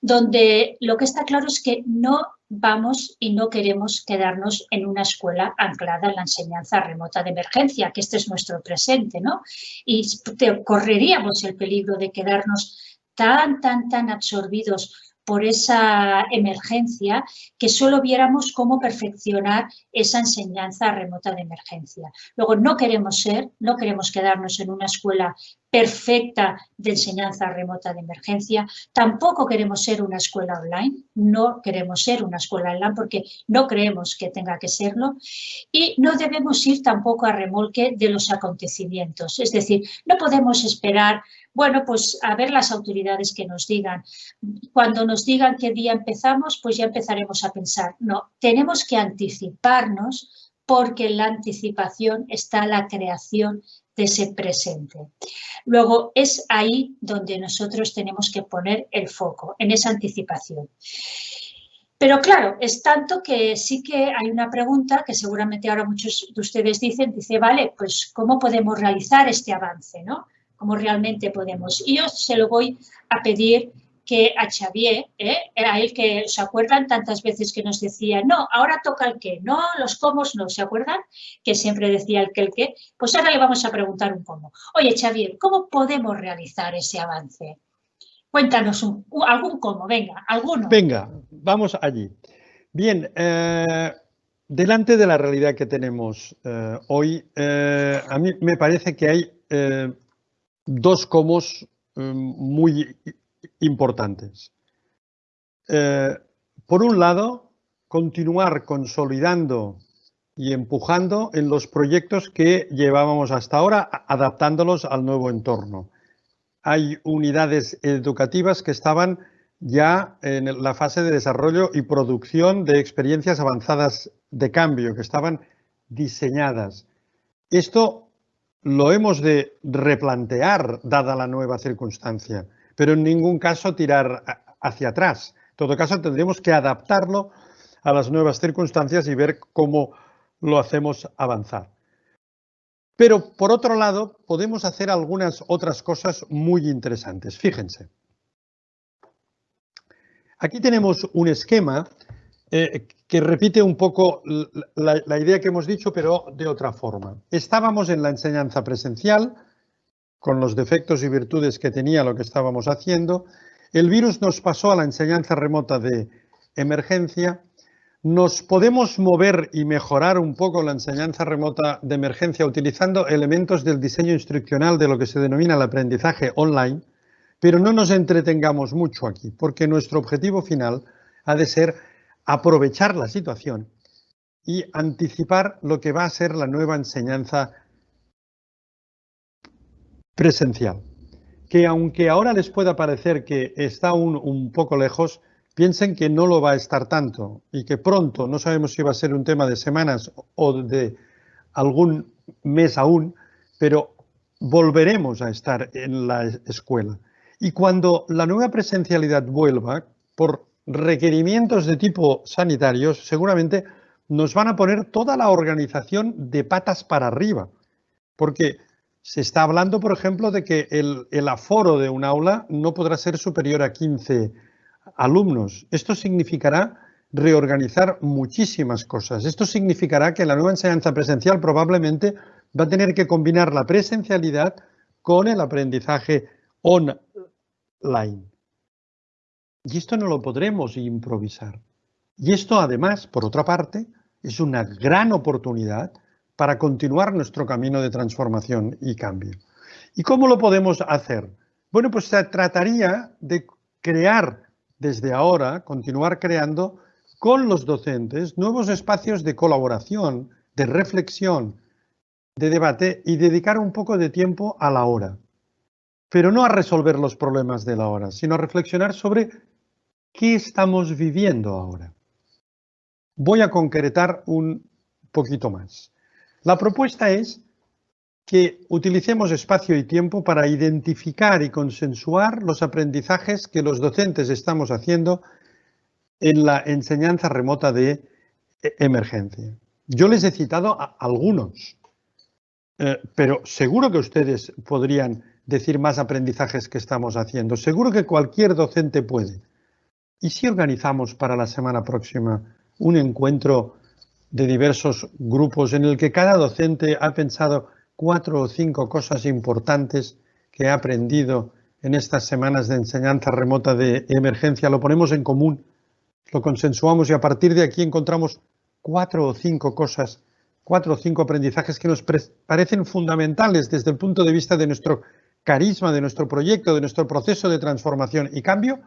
donde lo que está claro es que no vamos y no queremos quedarnos en una escuela anclada en la enseñanza remota de emergencia, que este es nuestro presente, ¿no? Y correríamos el peligro de quedarnos tan absorbidos por esa emergencia que solo viéramos cómo perfeccionar esa enseñanza remota de emergencia. Luego, no queremos quedarnos en una escuela perfecta de enseñanza remota de emergencia, tampoco queremos ser una escuela online, no queremos ser una escuela online porque no creemos que tenga que serlo y no debemos ir tampoco a remolque de los acontecimientos, es decir, no podemos esperar, bueno, pues a ver las autoridades que nos digan, cuando nos digan qué día empezamos, pues ya empezaremos a pensar, no, tenemos que anticiparnos porque en la anticipación está la creación de ese presente. Luego, es ahí donde nosotros tenemos que poner el foco, en esa anticipación. Pero claro, es tanto que sí que hay una pregunta que seguramente ahora muchos de ustedes dice, vale, pues ¿cómo podemos realizar este avance, ¿no? ¿Cómo realmente podemos? Y yo se lo voy a pedir que a Xavier, a él que se acuerdan tantas veces que nos decía, no, ahora toca el qué, no, los cómo no, ¿se acuerdan? Que siempre decía el qué, pues ahora le vamos a preguntar un cómo. Oye, Xavier, ¿cómo podemos realizar ese avance? Cuéntanos algún cómo, venga, alguno. Venga, vamos allí. Bien, delante de la realidad que tenemos hoy, a mí me parece que hay dos cómo muy importantes. Por un lado, continuar consolidando y empujando en los proyectos que llevábamos hasta ahora, adaptándolos al nuevo entorno. Hay unidades educativas que estaban ya en la fase de desarrollo y producción de experiencias avanzadas de cambio que estaban diseñadas. Esto lo hemos de replantear dada la nueva circunstancia, pero en ningún caso tirar hacia atrás. En todo caso, tendremos que adaptarlo a las nuevas circunstancias y ver cómo lo hacemos avanzar. Pero, por otro lado, podemos hacer algunas otras cosas muy interesantes. Fíjense. Aquí tenemos un esquema que repite un poco la idea que hemos dicho, pero de otra forma. Estábamos en la enseñanza presencial, con los defectos y virtudes que tenía lo que estábamos haciendo. El virus nos pasó a la enseñanza remota de emergencia. Nos podemos mover y mejorar un poco la enseñanza remota de emergencia utilizando elementos del diseño instruccional de lo que se denomina el aprendizaje online, pero no nos entretengamos mucho aquí, porque nuestro objetivo final ha de ser aprovechar la situación y anticipar lo que va a ser la nueva enseñanza presencial, que aunque ahora les pueda parecer que está un poco lejos, piensen que no lo va a estar tanto y que pronto, no sabemos si va a ser un tema de semanas o de algún mes aún, pero volveremos a estar en la escuela. Y cuando la nueva presencialidad vuelva, por requerimientos de tipo sanitarios, seguramente nos van a poner toda la organización de patas para arriba, porque se está hablando, por ejemplo, de que el aforo de un aula no podrá ser superior a 15 alumnos. Esto significará reorganizar muchísimas cosas. Esto significará que la nueva enseñanza presencial probablemente va a tener que combinar la presencialidad con el aprendizaje online. Y esto no lo podremos improvisar. Y esto, además, por otra parte, es una gran oportunidad para continuar nuestro camino de transformación y cambio. ¿Y cómo lo podemos hacer? Bueno, pues se trataría de crear desde ahora, continuar creando con los docentes nuevos espacios de colaboración, de reflexión, de debate y dedicar un poco de tiempo a la hora. Pero no a resolver los problemas de la hora, sino a reflexionar sobre qué estamos viviendo ahora. Voy a concretar un poquito más. La propuesta es que utilicemos espacio y tiempo para identificar y consensuar los aprendizajes que los docentes estamos haciendo en la enseñanza remota de emergencia. Yo les he citado a algunos, pero seguro que ustedes podrían decir más aprendizajes que estamos haciendo. Seguro que cualquier docente puede. ¿Y si organizamos para la semana próxima un encuentro de diversos grupos en el que cada docente ha pensado 4 o 5 cosas importantes que ha aprendido en estas semanas de enseñanza remota de emergencia? Lo ponemos en común, lo consensuamos y a partir de aquí encontramos 4 o 5 cosas, 4 o 5 aprendizajes que nos parecen fundamentales desde el punto de vista de nuestro carisma, de nuestro proyecto, de nuestro proceso de transformación y cambio,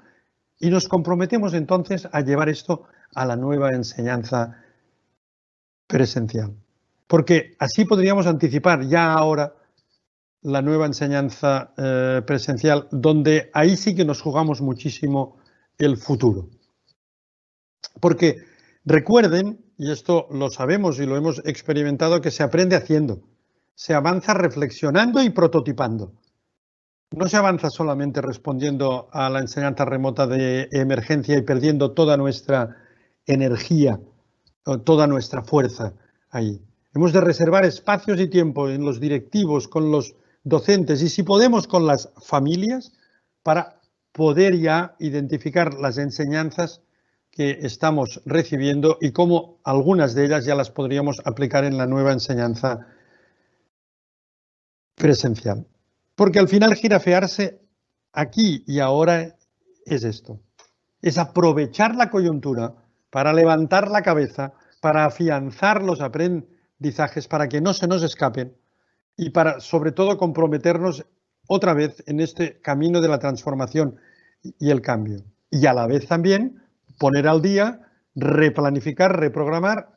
y nos comprometemos entonces a llevar esto a la nueva enseñanza presencial. Porque así podríamos anticipar ya ahora la nueva enseñanza presencial, donde ahí sí que nos jugamos muchísimo el futuro. Porque recuerden, y esto lo sabemos y lo hemos experimentado, que se aprende haciendo, se avanza reflexionando y prototipando. No se avanza solamente respondiendo a la enseñanza remota de emergencia y perdiendo toda nuestra energía, toda nuestra fuerza ahí. Hemos de reservar espacios y tiempo en los directivos, con los docentes y, si podemos, con las familias, para poder ya identificar las enseñanzas que estamos recibiendo y cómo algunas de ellas ya las podríamos aplicar en la nueva enseñanza presencial. Porque al final girafearse aquí y ahora es esto, es aprovechar la coyuntura para levantar la cabeza, para afianzar los aprendizajes, para que no se nos escapen y para, sobre todo, comprometernos otra vez en este camino de la transformación y el cambio. Y a la vez también poner al día, replanificar, reprogramar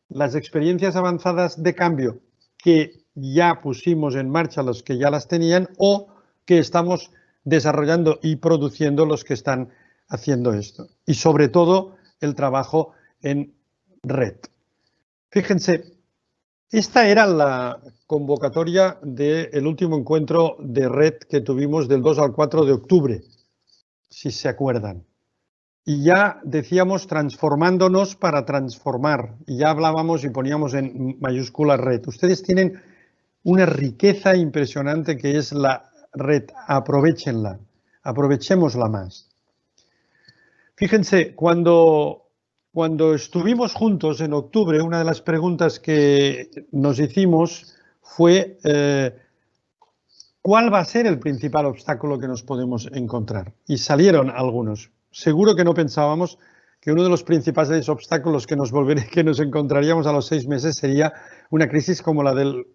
las experiencias avanzadas de cambio que ya pusimos en marcha los que ya las tenían o que estamos desarrollando y produciendo los que están haciendo esto. Y sobre todo el trabajo en red. Fíjense, esta era la convocatoria del último encuentro de red que tuvimos del 2 al 4 de octubre, si se acuerdan. Y ya decíamos transformándonos para transformar. Y ya hablábamos y poníamos en mayúscula red. Ustedes tienen una riqueza impresionante que es la red. Aprovéchenla, aprovechémosla más. Fíjense, cuando estuvimos juntos en octubre, una de las preguntas que nos hicimos fue ¿cuál va a ser el principal obstáculo que nos podemos encontrar? Y salieron algunos. Seguro que no pensábamos que uno de los principales obstáculos que nos encontraríamos a los 6 meses sería una crisis como la del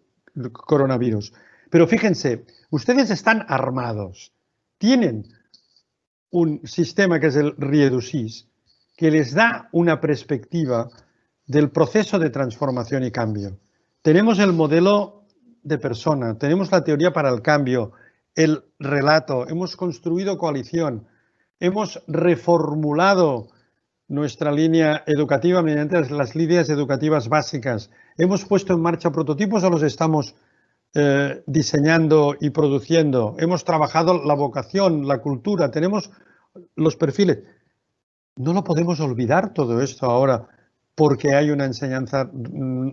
coronavirus. Pero fíjense, ustedes están armados, tienen un sistema que es el Riedusis, que les da una perspectiva del proceso de transformación y cambio. Tenemos el modelo de persona, tenemos la teoría para el cambio, el relato, hemos construido coalición, hemos reformulado nuestra línea educativa mediante las líneas educativas básicas, hemos puesto en marcha prototipos o los estamos diseñando y produciendo, hemos trabajado la vocación, la cultura, tenemos los perfiles. No lo podemos olvidar todo esto ahora porque hay una enseñanza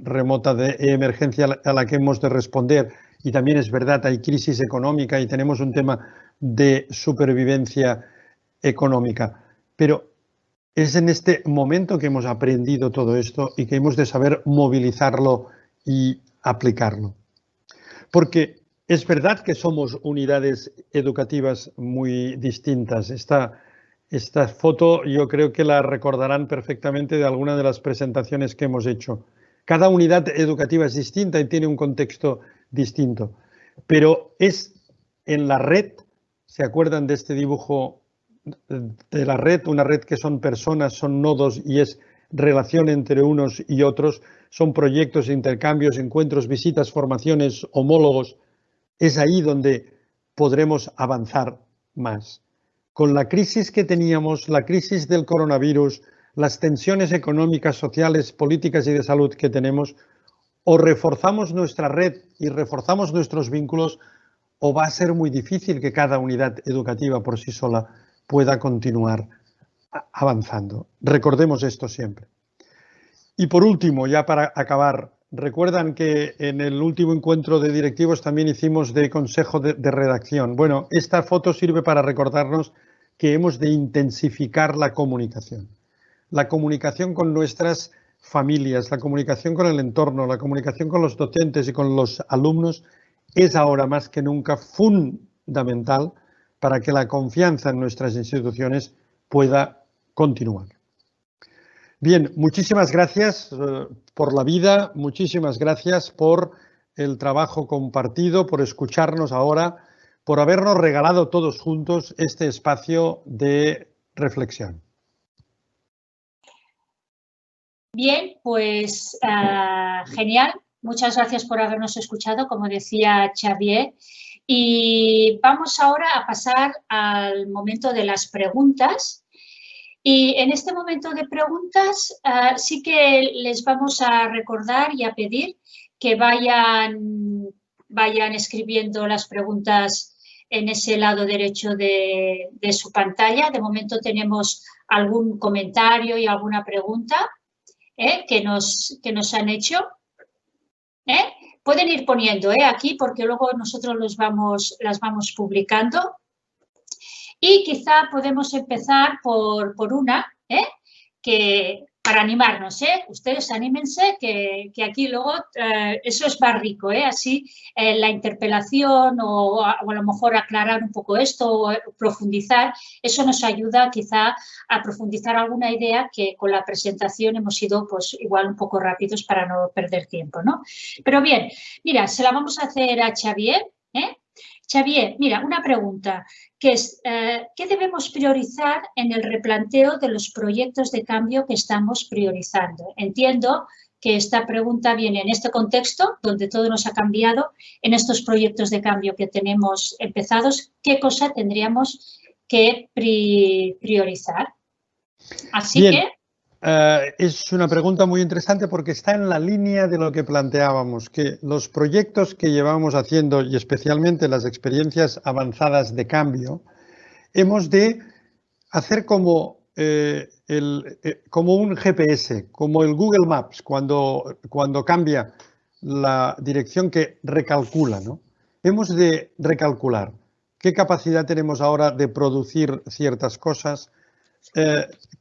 remota de emergencia a la que hemos de responder. Y también es verdad, hay crisis económica y tenemos un tema de supervivencia económica. Pero es en este momento que hemos aprendido todo esto y que hemos de saber movilizarlo y aplicarlo. Porque es verdad que somos unidades educativas muy distintas. Esta foto yo creo que la recordarán perfectamente de alguna de las presentaciones que hemos hecho. Cada unidad educativa es distinta y tiene un contexto distinto. Pero es en la red, ¿se acuerdan de este dibujo de la red? Una red que son personas, son nodos y es relación entre unos y otros. Son proyectos, intercambios, encuentros, visitas, formaciones, homólogos. Es ahí donde podremos avanzar más. Con la crisis que teníamos, la crisis del coronavirus, las tensiones económicas, sociales, políticas y de salud que tenemos, o reforzamos nuestra red y reforzamos nuestros vínculos, o va a ser muy difícil que cada unidad educativa por sí sola pueda continuar avanzando. Recordemos esto siempre. Y por último, ya para acabar, recuerdan que en el último encuentro de directivos también hicimos de consejo de redacción. Bueno, esta foto sirve para recordarnos que hemos de intensificar la comunicación. La comunicación con nuestras familias, la comunicación con el entorno, la comunicación con los docentes y con los alumnos es ahora más que nunca fundamental para que la confianza en nuestras instituciones pueda continuar. Bien, muchísimas gracias por la vida, muchísimas gracias por el trabajo compartido, por escucharnos ahora, por habernos regalado todos juntos este espacio de reflexión. Bien, pues genial. Muchas gracias por habernos escuchado, como decía Xavier. Y vamos ahora a pasar al momento de las preguntas. Y en este momento de preguntas sí que les vamos a recordar y a pedir que vayan escribiendo las preguntas en ese lado derecho de su pantalla. De momento tenemos algún comentario y alguna pregunta que nos han hecho. Pueden ir poniendo aquí porque luego nosotros las vamos publicando. Y quizá podemos empezar por una, que para animarnos, ustedes anímense, que aquí luego eso es más rico, así la interpelación o a lo mejor aclarar un poco esto o profundizar, eso nos ayuda quizá a profundizar alguna idea que con la presentación hemos sido pues igual un poco rápidos para no perder tiempo, ¿no? Pero bien, mira, se la vamos a hacer a Xavier, Xavier, mira, una pregunta, que es, ¿qué debemos priorizar en el replanteo de los proyectos de cambio que estamos priorizando? Entiendo que esta pregunta viene en este contexto, donde todo nos ha cambiado, en estos proyectos de cambio que tenemos empezados, ¿qué cosa tendríamos que priorizar. Así Bien, que... es una pregunta muy interesante porque está en la línea de lo que planteábamos, que los proyectos que llevamos haciendo y especialmente las experiencias avanzadas de cambio, hemos de hacer como, como un GPS, como el Google Maps, cuando cambia la dirección que recalcula, ¿no? Hemos de recalcular qué capacidad tenemos ahora de producir ciertas cosas,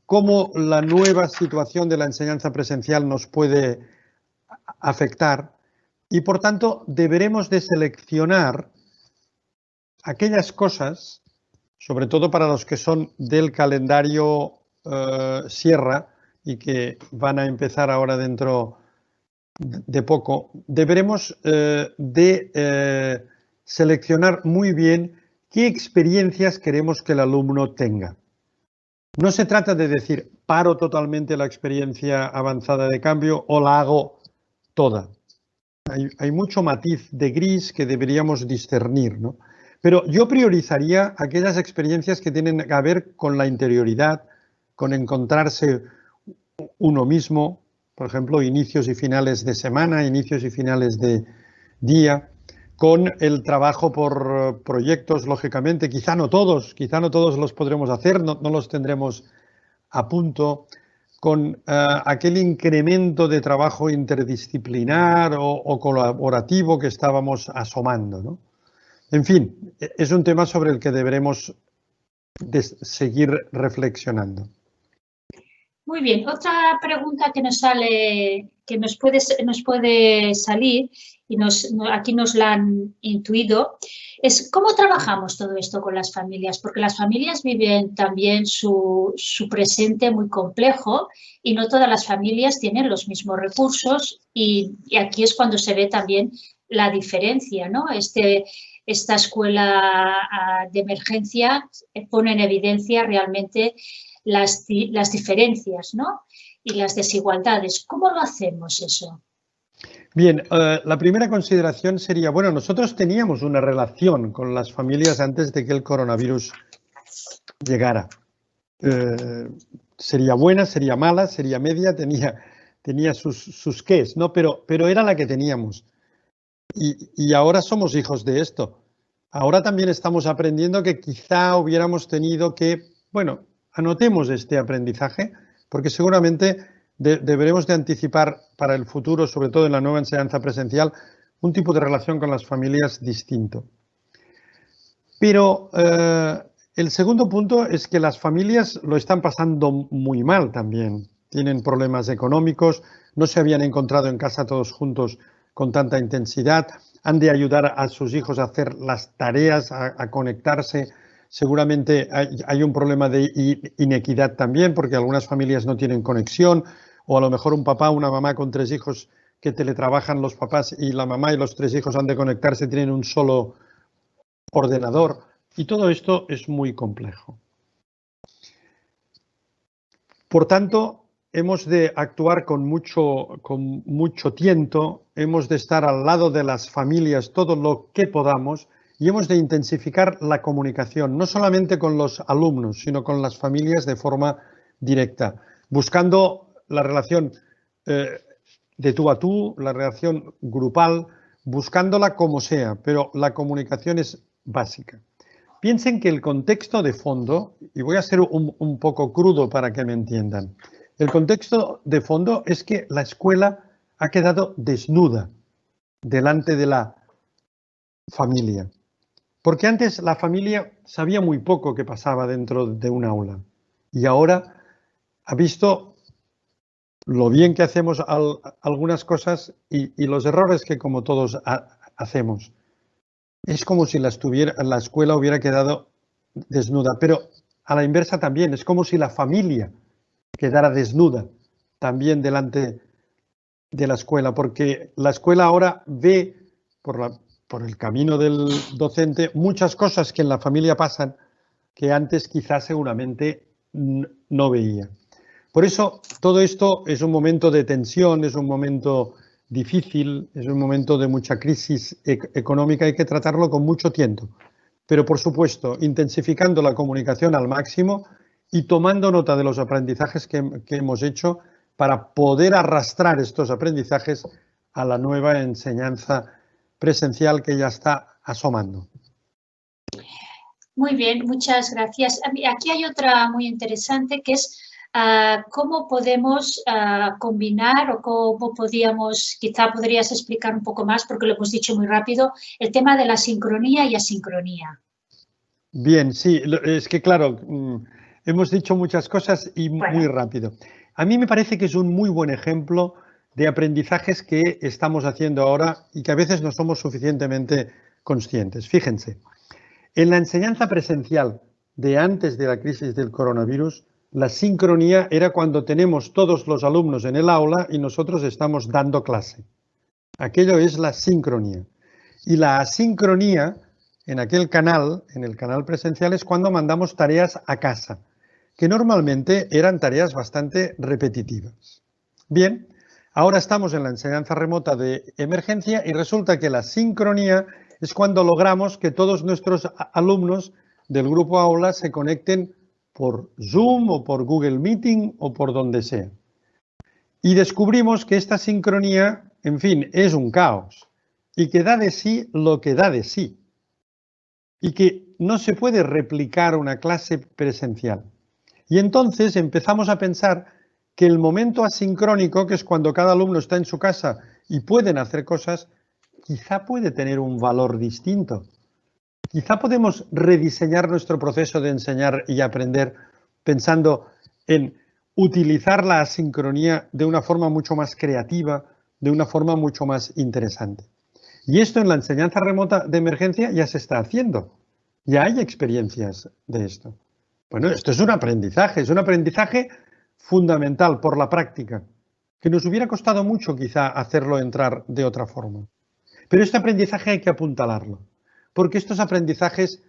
cómo la nueva situación de la enseñanza presencial nos puede afectar y, por tanto, deberemos de seleccionar aquellas cosas, sobre todo para los que son del calendario Sierra y que van a empezar ahora dentro de poco, deberemos de seleccionar muy bien qué experiencias queremos que el alumno tenga. No se trata de decir paro totalmente la experiencia avanzada de cambio o la hago toda. Hay mucho matiz de gris que deberíamos discernir, ¿no? Pero yo priorizaría aquellas experiencias que tienen que ver con la interioridad, con encontrarse uno mismo, por ejemplo, inicios y finales de semana, inicios y finales de día, con el trabajo por proyectos, lógicamente, quizá no todos los podremos hacer, no los tendremos a punto, con aquel incremento de trabajo interdisciplinar o colaborativo que estábamos asomando, ¿no? En fin, es un tema sobre el que deberemos seguir reflexionando. Muy bien, otra pregunta que nos sale, que nos puede salir, y aquí nos la han intuido, es cómo trabajamos todo esto con las familias, porque las familias viven también su presente muy complejo y no todas las familias tienen los mismos recursos y aquí es cuando se ve también la diferencia, ¿no? Esta escuela de emergencia pone en evidencia realmente las diferencias, ¿no? Y las desigualdades. ¿Cómo lo hacemos eso? Bien, la primera consideración sería, bueno, nosotros teníamos una relación con las familias antes de que el coronavirus llegara. Sería buena, sería mala, sería media, tenía sus qués, ¿no? Pero era la que teníamos. Y ahora somos hijos de esto. Ahora también estamos aprendiendo que quizá hubiéramos tenido que, bueno, anotemos este aprendizaje, porque seguramente deberemos de anticipar para el futuro, sobre todo en la nueva enseñanza presencial, un tipo de relación con las familias distinto. Pero el segundo punto es que las familias lo están pasando muy mal también. Tienen problemas económicos, no se habían encontrado en casa todos juntos con tanta intensidad, han de ayudar a sus hijos a hacer las tareas, a conectarse. Seguramente hay un problema de inequidad también, porque algunas familias no tienen conexión, o a lo mejor un papá o una mamá con 3 hijos que teletrabajan los papás y la mamá y los 3 hijos han de conectarse, tienen un solo ordenador, y todo esto es muy complejo. Por tanto, hemos de actuar con mucho tiento, hemos de estar al lado de las familias todo lo que podamos y hemos de intensificar la comunicación, no solamente con los alumnos, sino con las familias de forma directa, buscando la relación de tú a tú, la relación grupal, buscándola como sea, pero la comunicación es básica. Piensen que el contexto de fondo, y voy a ser un poco crudo para que me entiendan, el contexto de fondo es que la escuela ha quedado desnuda delante de la familia. Porque antes la familia sabía muy poco que pasaba dentro de un aula y ahora ha visto lo bien que hacemos algunas cosas y los errores que como todos hacemos. Es como si la escuela hubiera quedado desnuda, pero a la inversa también, es como si la familia quedara desnuda también delante de la escuela, porque la escuela ahora ve por el camino del docente muchas cosas que en la familia pasan que antes quizás seguramente no veía. Por eso todo esto es un momento de tensión, es un momento difícil, es un momento de mucha crisis económica, hay que tratarlo con mucho tiento. pero por supuesto intensificando la comunicación al máximo y tomando nota de los aprendizajes que hemos hecho para poder arrastrar estos aprendizajes a la nueva enseñanza presencial que ya está asomando. Muy bien, muchas gracias. Aquí hay otra muy interesante que es cómo podemos combinar o cómo podríamos, quizá podrías explicar un poco más porque lo hemos dicho muy rápido, el tema de la sincronía y asincronía. Bien, sí, es que claro, hemos dicho muchas cosas y muy rápido. A mí me parece que es un muy buen ejemplo de aprendizajes que estamos haciendo ahora y que a veces no somos suficientemente conscientes. Fíjense, en la enseñanza presencial de antes de la crisis del coronavirus, la sincronía era cuando tenemos todos los alumnos en el aula y nosotros estamos dando clase. Aquello es la sincronía. Y la asincronía en aquel canal, en el canal presencial, es cuando mandamos tareas a casa, que normalmente eran tareas bastante repetitivas. Bien, ahora estamos en la enseñanza remota de emergencia y resulta que la sincronía es cuando logramos que todos nuestros alumnos del grupo aula se conecten por Zoom o por Google Meeting o por donde sea. Y descubrimos que esta sincronía, en fin, es un caos y que da de sí lo que da de sí y que no se puede replicar una clase presencial. Y entonces empezamos a pensar que el momento asincrónico, que es cuando cada alumno está en su casa y pueden hacer cosas, quizá puede tener un valor distinto. Quizá podemos rediseñar nuestro proceso de enseñar y aprender pensando en utilizar la asincronía de una forma mucho más creativa, de una forma mucho más interesante. Y esto en la enseñanza remota de emergencia ya se está haciendo. Ya hay experiencias de esto. Bueno, esto es un aprendizaje fundamental por la práctica, que nos hubiera costado mucho quizá hacerlo entrar de otra forma. Pero este aprendizaje hay que apuntalarlo, porque estos aprendizajes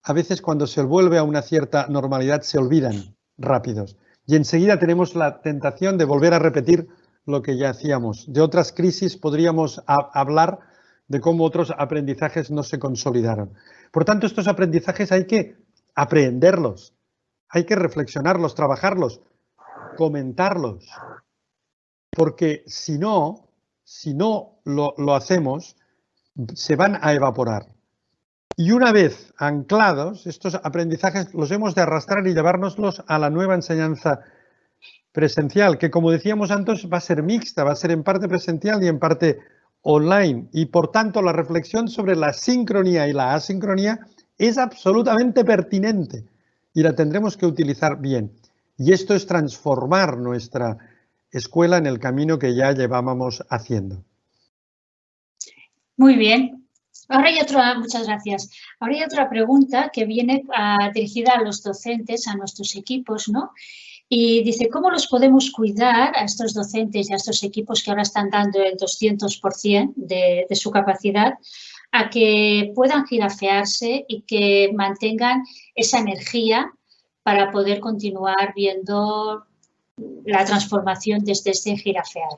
a veces cuando se vuelve a una cierta normalidad se olvidan rápidos y enseguida tenemos la tentación de volver a repetir lo que ya hacíamos. De otras crisis podríamos hablar de cómo otros aprendizajes no se consolidaron. Por tanto, estos aprendizajes hay que aprenderlos, hay que reflexionarlos, trabajarlos, comentarlos, porque si no lo hacemos, se van a evaporar. Y una vez anclados, estos aprendizajes los hemos de arrastrar y llevárnoslos a la nueva enseñanza presencial, que como decíamos antes va a ser mixta, va a ser en parte presencial y en parte online. Y por tanto la reflexión sobre la sincronía y la asincronía es absolutamente pertinente y la tendremos que utilizar bien. Y esto es transformar nuestra escuela en el camino que ya llevábamos haciendo. Muy bien. Ahora hay otra, muchas gracias. Ahora hay otra pregunta que viene dirigida a los docentes, a nuestros equipos, ¿no? Y dice, ¿cómo los podemos cuidar a estos docentes y a estos equipos que ahora están dando el 200% de su capacidad a que puedan jirafearse y que mantengan esa energía para poder continuar viendo la transformación desde ese jirafear?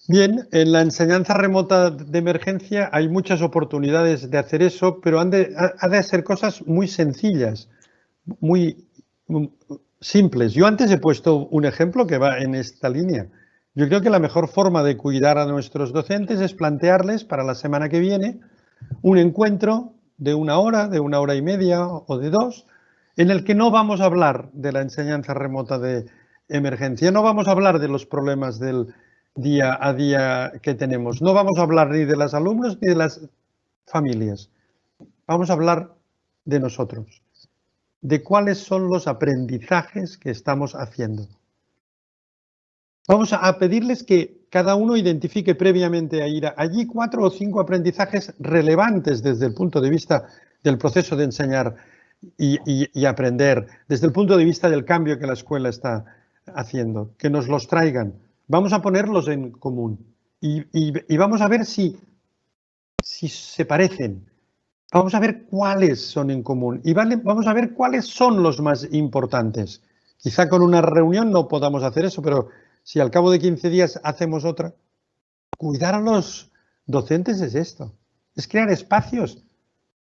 Bien, en la enseñanza remota de emergencia hay muchas oportunidades de hacer eso, pero han de ser cosas muy sencillas, muy simples. Yo antes he puesto un ejemplo que va en esta línea. Yo creo que la mejor forma de cuidar a nuestros docentes es plantearles para la semana que viene un encuentro de una hora y media o de 2, en el que no vamos a hablar de la enseñanza remota de emergencia, no vamos a hablar de los problemas del día a día que tenemos, no vamos a hablar ni de los alumnos ni de las familias, vamos a hablar de nosotros, de cuáles son los aprendizajes que estamos haciendo. Vamos a pedirles que cada uno identifique previamente a ir allí 4 o 5 aprendizajes relevantes desde el punto de vista del proceso de enseñar y aprender, desde el punto de vista del cambio que la escuela está haciendo, que nos los traigan. Vamos a ponerlos en común y vamos a ver si se parecen. Vamos a ver cuáles son en común y vamos a ver cuáles son los más importantes. Quizá con una reunión no podamos hacer eso, pero si al cabo de 15 días hacemos otra, cuidar a los docentes es esto, es crear espacios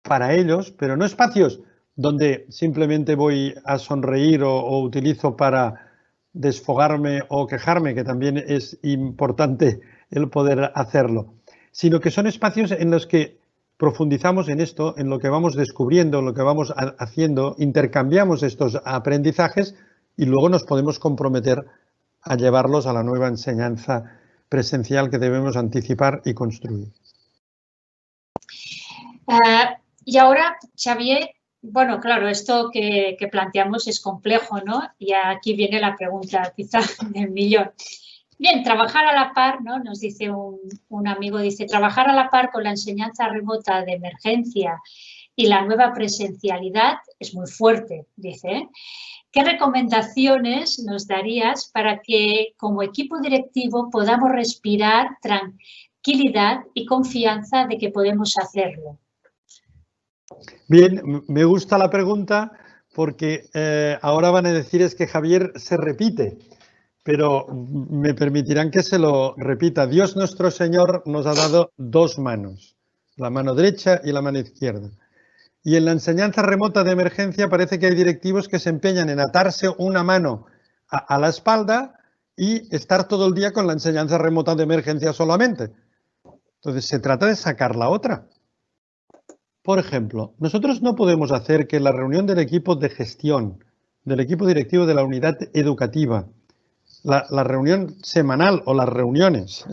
para ellos, pero no espacios donde simplemente voy a sonreír o utilizo para desfogarme o quejarme, que también es importante el poder hacerlo, sino que son espacios en los que profundizamos en esto, en lo que vamos descubriendo, en lo que vamos haciendo, intercambiamos estos aprendizajes y luego nos podemos comprometer a llevarlos a la nueva enseñanza presencial que debemos anticipar y construir. Y ahora, Xavier, bueno, claro, esto que planteamos es complejo, ¿no? Y aquí viene la pregunta quizá del millón. Bien, trabajar a la par, ¿no? Nos dice un amigo, dice, trabajar a la par con la enseñanza remota de emergencia y la nueva presencialidad es muy fuerte, dice, ¿eh? ¿Qué recomendaciones nos darías para que como equipo directivo podamos respirar tranquilidad y confianza de que podemos hacerlo? Bien, me gusta la pregunta porque ahora van a decir es que Javier se repite, pero me permitirán que se lo repita. Dios nuestro Señor nos ha dado dos manos, la mano derecha y la mano izquierda. Y en la enseñanza remota de emergencia parece que hay directivos que se empeñan en atarse una mano a la espalda y estar todo el día con la enseñanza remota de emergencia solamente. Entonces se trata de sacar la otra. Por ejemplo, nosotros no podemos hacer que la reunión del equipo de gestión, del equipo directivo de la unidad educativa, la reunión semanal o las reuniones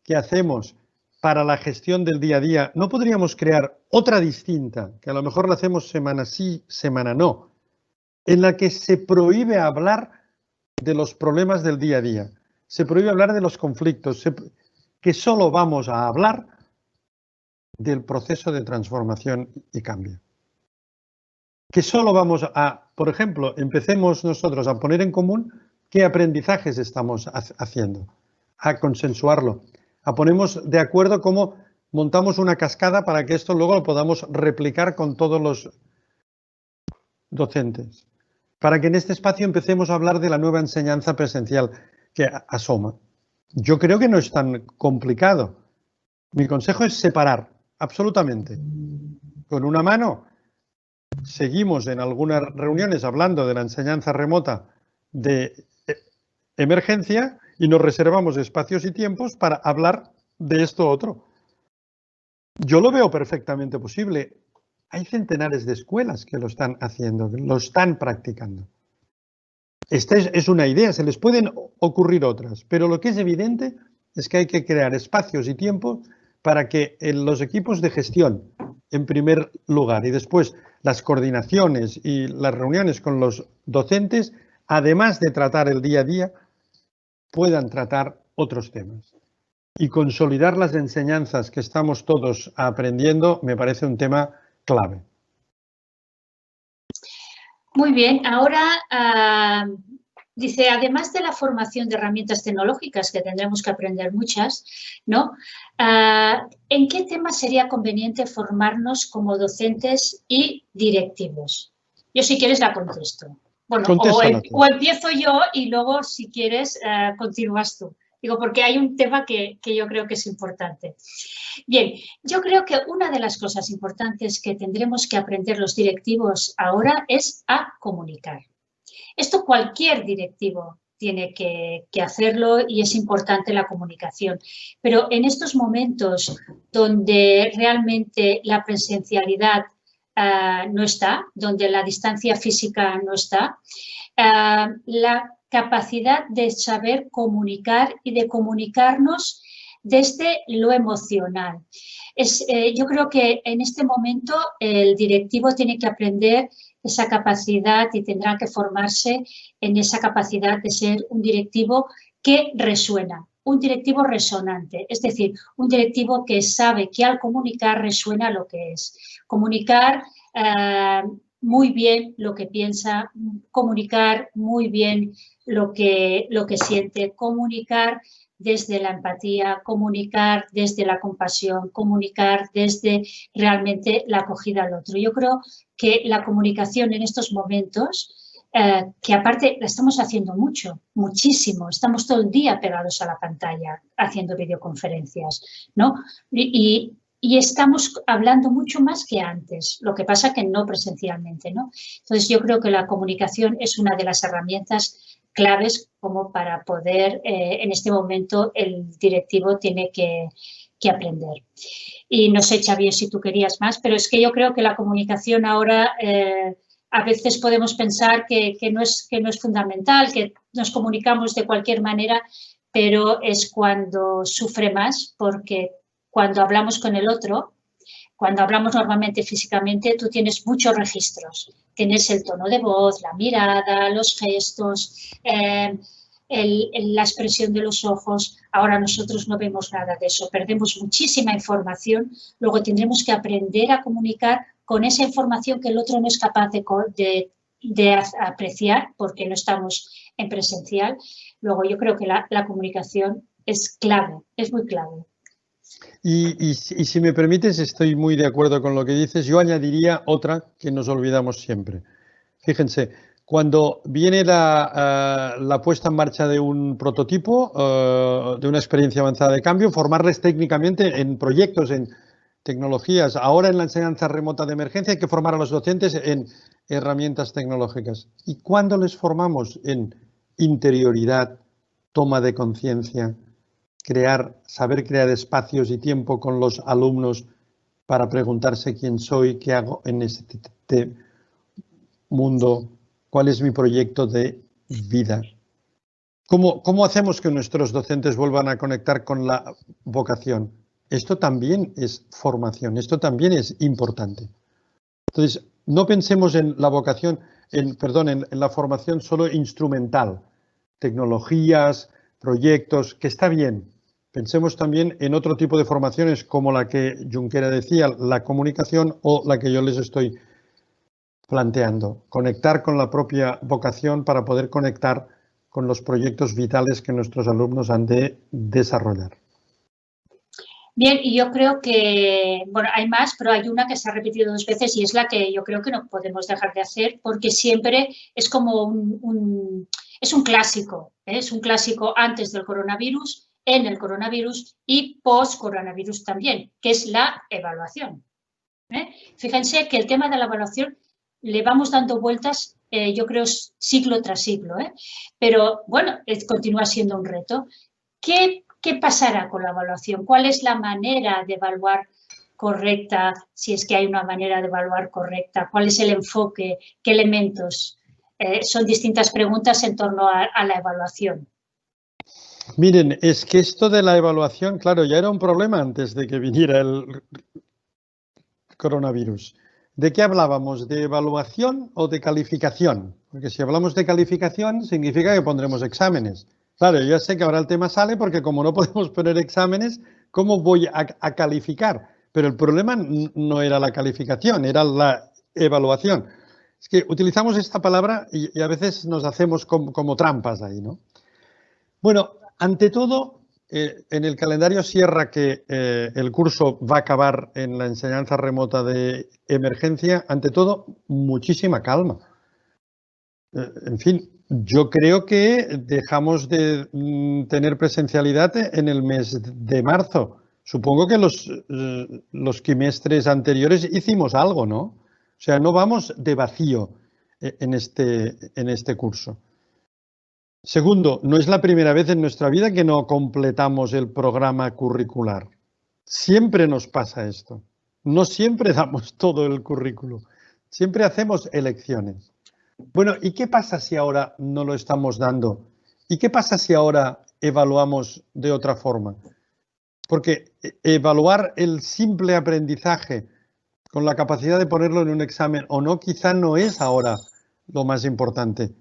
que hacemos para la gestión del día a día, ¿no podríamos crear otra distinta, que a lo mejor la hacemos semana sí, semana no, en la que se prohíbe hablar de los problemas del día a día, se prohíbe hablar de los conflictos, que solo vamos a hablar del proceso de transformación y cambio? Que solo vamos a, por ejemplo, empecemos nosotros a poner en común qué aprendizajes estamos haciendo, a consensuarlo, a ponernos de acuerdo cómo montamos una cascada para que esto luego lo podamos replicar con todos los docentes, para que en este espacio empecemos a hablar de la nueva enseñanza presencial que asoma. Yo creo que no es tan complicado. Mi consejo es separar, absolutamente. Con una mano seguimos en algunas reuniones hablando de la enseñanza remota de emergencia y nos reservamos espacios y tiempos para hablar de esto otro. Yo lo veo perfectamente posible. Hay centenares de escuelas que lo están haciendo, que lo están practicando. Esta es una idea, se les pueden ocurrir otras, pero lo que es evidente es que hay que crear espacios y tiempos para que los equipos de gestión, en primer lugar, y después las coordinaciones y las reuniones con los docentes, además de tratar el día a día, puedan tratar otros temas. Y consolidar las enseñanzas que estamos todos aprendiendo me parece un tema clave. Muy bien, ahora dice, además de la formación de herramientas tecnológicas, que tendremos que aprender muchas, ¿no? ¿En qué tema sería conveniente formarnos como docentes y directivos? Yo, si quieres, la contesto. Bueno, o empiezo yo y luego, si quieres, continúas tú. Digo, porque hay un tema que yo creo que es importante. Bien, yo creo que una de las cosas importantes que tendremos que aprender los directivos ahora es a comunicar. Esto cualquier directivo tiene que hacerlo y es importante la comunicación. Pero en estos momentos donde realmente la presencialidad no está, donde la distancia física no está, la capacidad de saber comunicar y de comunicarnos desde lo emocional. Yo creo que en este momento el directivo tiene que aprender esa capacidad y tendrá que formarse en esa capacidad de ser un directivo que resuena, un directivo resonante, es decir, un directivo que sabe que al comunicar resuena lo que es. Comunicar muy bien lo que piensa, comunicar muy bien lo que siente, comunicar desde la empatía, comunicar desde la compasión, comunicar desde realmente la acogida al otro. Yo creo que la comunicación en estos momentos, que aparte la estamos haciendo mucho, muchísimo, estamos todo el día pegados a la pantalla haciendo videoconferencias, ¿no? Y y estamos hablando mucho más que antes, lo que pasa que no presencialmente, ¿no? Entonces, yo creo que la comunicación es una de las herramientas claves como para poder, en este momento, el directivo tiene que aprender. Y no sé, Xavier, si tú querías más, pero es que yo creo que la comunicación ahora a veces podemos pensar que no es fundamental, que nos comunicamos de cualquier manera, pero es cuando sufre más, porque cuando hablamos con el otro, cuando hablamos normalmente físicamente, tú tienes muchos registros. Tienes el tono de voz, la mirada, los gestos, la expresión de los ojos. Ahora nosotros no vemos nada de eso, perdemos muchísima información, luego tendremos que aprender a comunicar con esa información que el otro no es capaz de apreciar porque no estamos en presencial. Luego yo creo que la comunicación es clave, es muy clave. Y si me permites, estoy muy de acuerdo con lo que dices. Yo añadiría otra que nos olvidamos siempre. Fíjense, cuando viene la puesta en marcha de un prototipo, de una experiencia avanzada de cambio, formarles técnicamente en proyectos, en tecnologías. Ahora en la enseñanza remota de emergencia hay que formar a los docentes en herramientas tecnológicas. ¿Y cuándo les formamos en interioridad, toma de conciencia, saber crear espacios y tiempo con los alumnos para preguntarse quién soy, qué hago en este mundo, cuál es mi proyecto de vida? ¿Cómo hacemos que nuestros docentes vuelvan a conectar con la vocación? Esto también es formación, esto también es importante. Entonces, no pensemos en la vocación, en la formación solo instrumental, tecnologías, proyectos, que está bien. Pensemos también en otro tipo de formaciones como la que Junquera decía, la comunicación o la que yo les estoy planteando. Conectar con la propia vocación para poder conectar con los proyectos vitales que nuestros alumnos han de desarrollar. Bien, y yo creo que, bueno, hay más, pero hay una que se ha repetido 2 veces y es la que yo creo que no podemos dejar de hacer porque siempre es como es un clásico, ¿eh? Es un clásico antes del coronavirus, en el coronavirus y post-coronavirus también, que es la evaluación. Fíjense que el tema de la evaluación le vamos dando vueltas, yo creo, siglo tras siglo, pero bueno, continúa siendo un reto. ¿Qué pasará con la evaluación? ¿Cuál es la manera de evaluar correcta? Si es que hay una manera de evaluar correcta. ¿Cuál es el enfoque? ¿Qué elementos? Son distintas preguntas en torno a la evaluación. Miren, es que esto de la evaluación, claro, ya era un problema antes de que viniera el coronavirus. ¿De qué hablábamos? ¿De evaluación o de calificación? Porque si hablamos de calificación, significa que pondremos exámenes. Claro, yo ya sé que ahora el tema sale porque como no podemos poner exámenes, ¿cómo voy a calificar? Pero el problema no era la calificación, era la evaluación. Es que utilizamos esta palabra y a veces nos hacemos como trampas ahí, ¿no? Bueno, ante todo, en el calendario cierra que el curso va a acabar en la enseñanza remota de emergencia. Ante todo, muchísima calma. En fin, yo creo que dejamos de tener presencialidad en el mes de marzo. Supongo que los quimestres anteriores hicimos algo, ¿no? O sea, no vamos de vacío en este curso. Segundo, no es la primera vez en nuestra vida que no completamos el programa curricular. Siempre nos pasa esto. No siempre damos todo el currículo. Siempre hacemos elecciones. Bueno, ¿y qué pasa si ahora no lo estamos dando? ¿Y qué pasa si ahora evaluamos de otra forma? Porque evaluar el simple aprendizaje con la capacidad de ponerlo en un examen o no, quizá no es ahora lo más importante.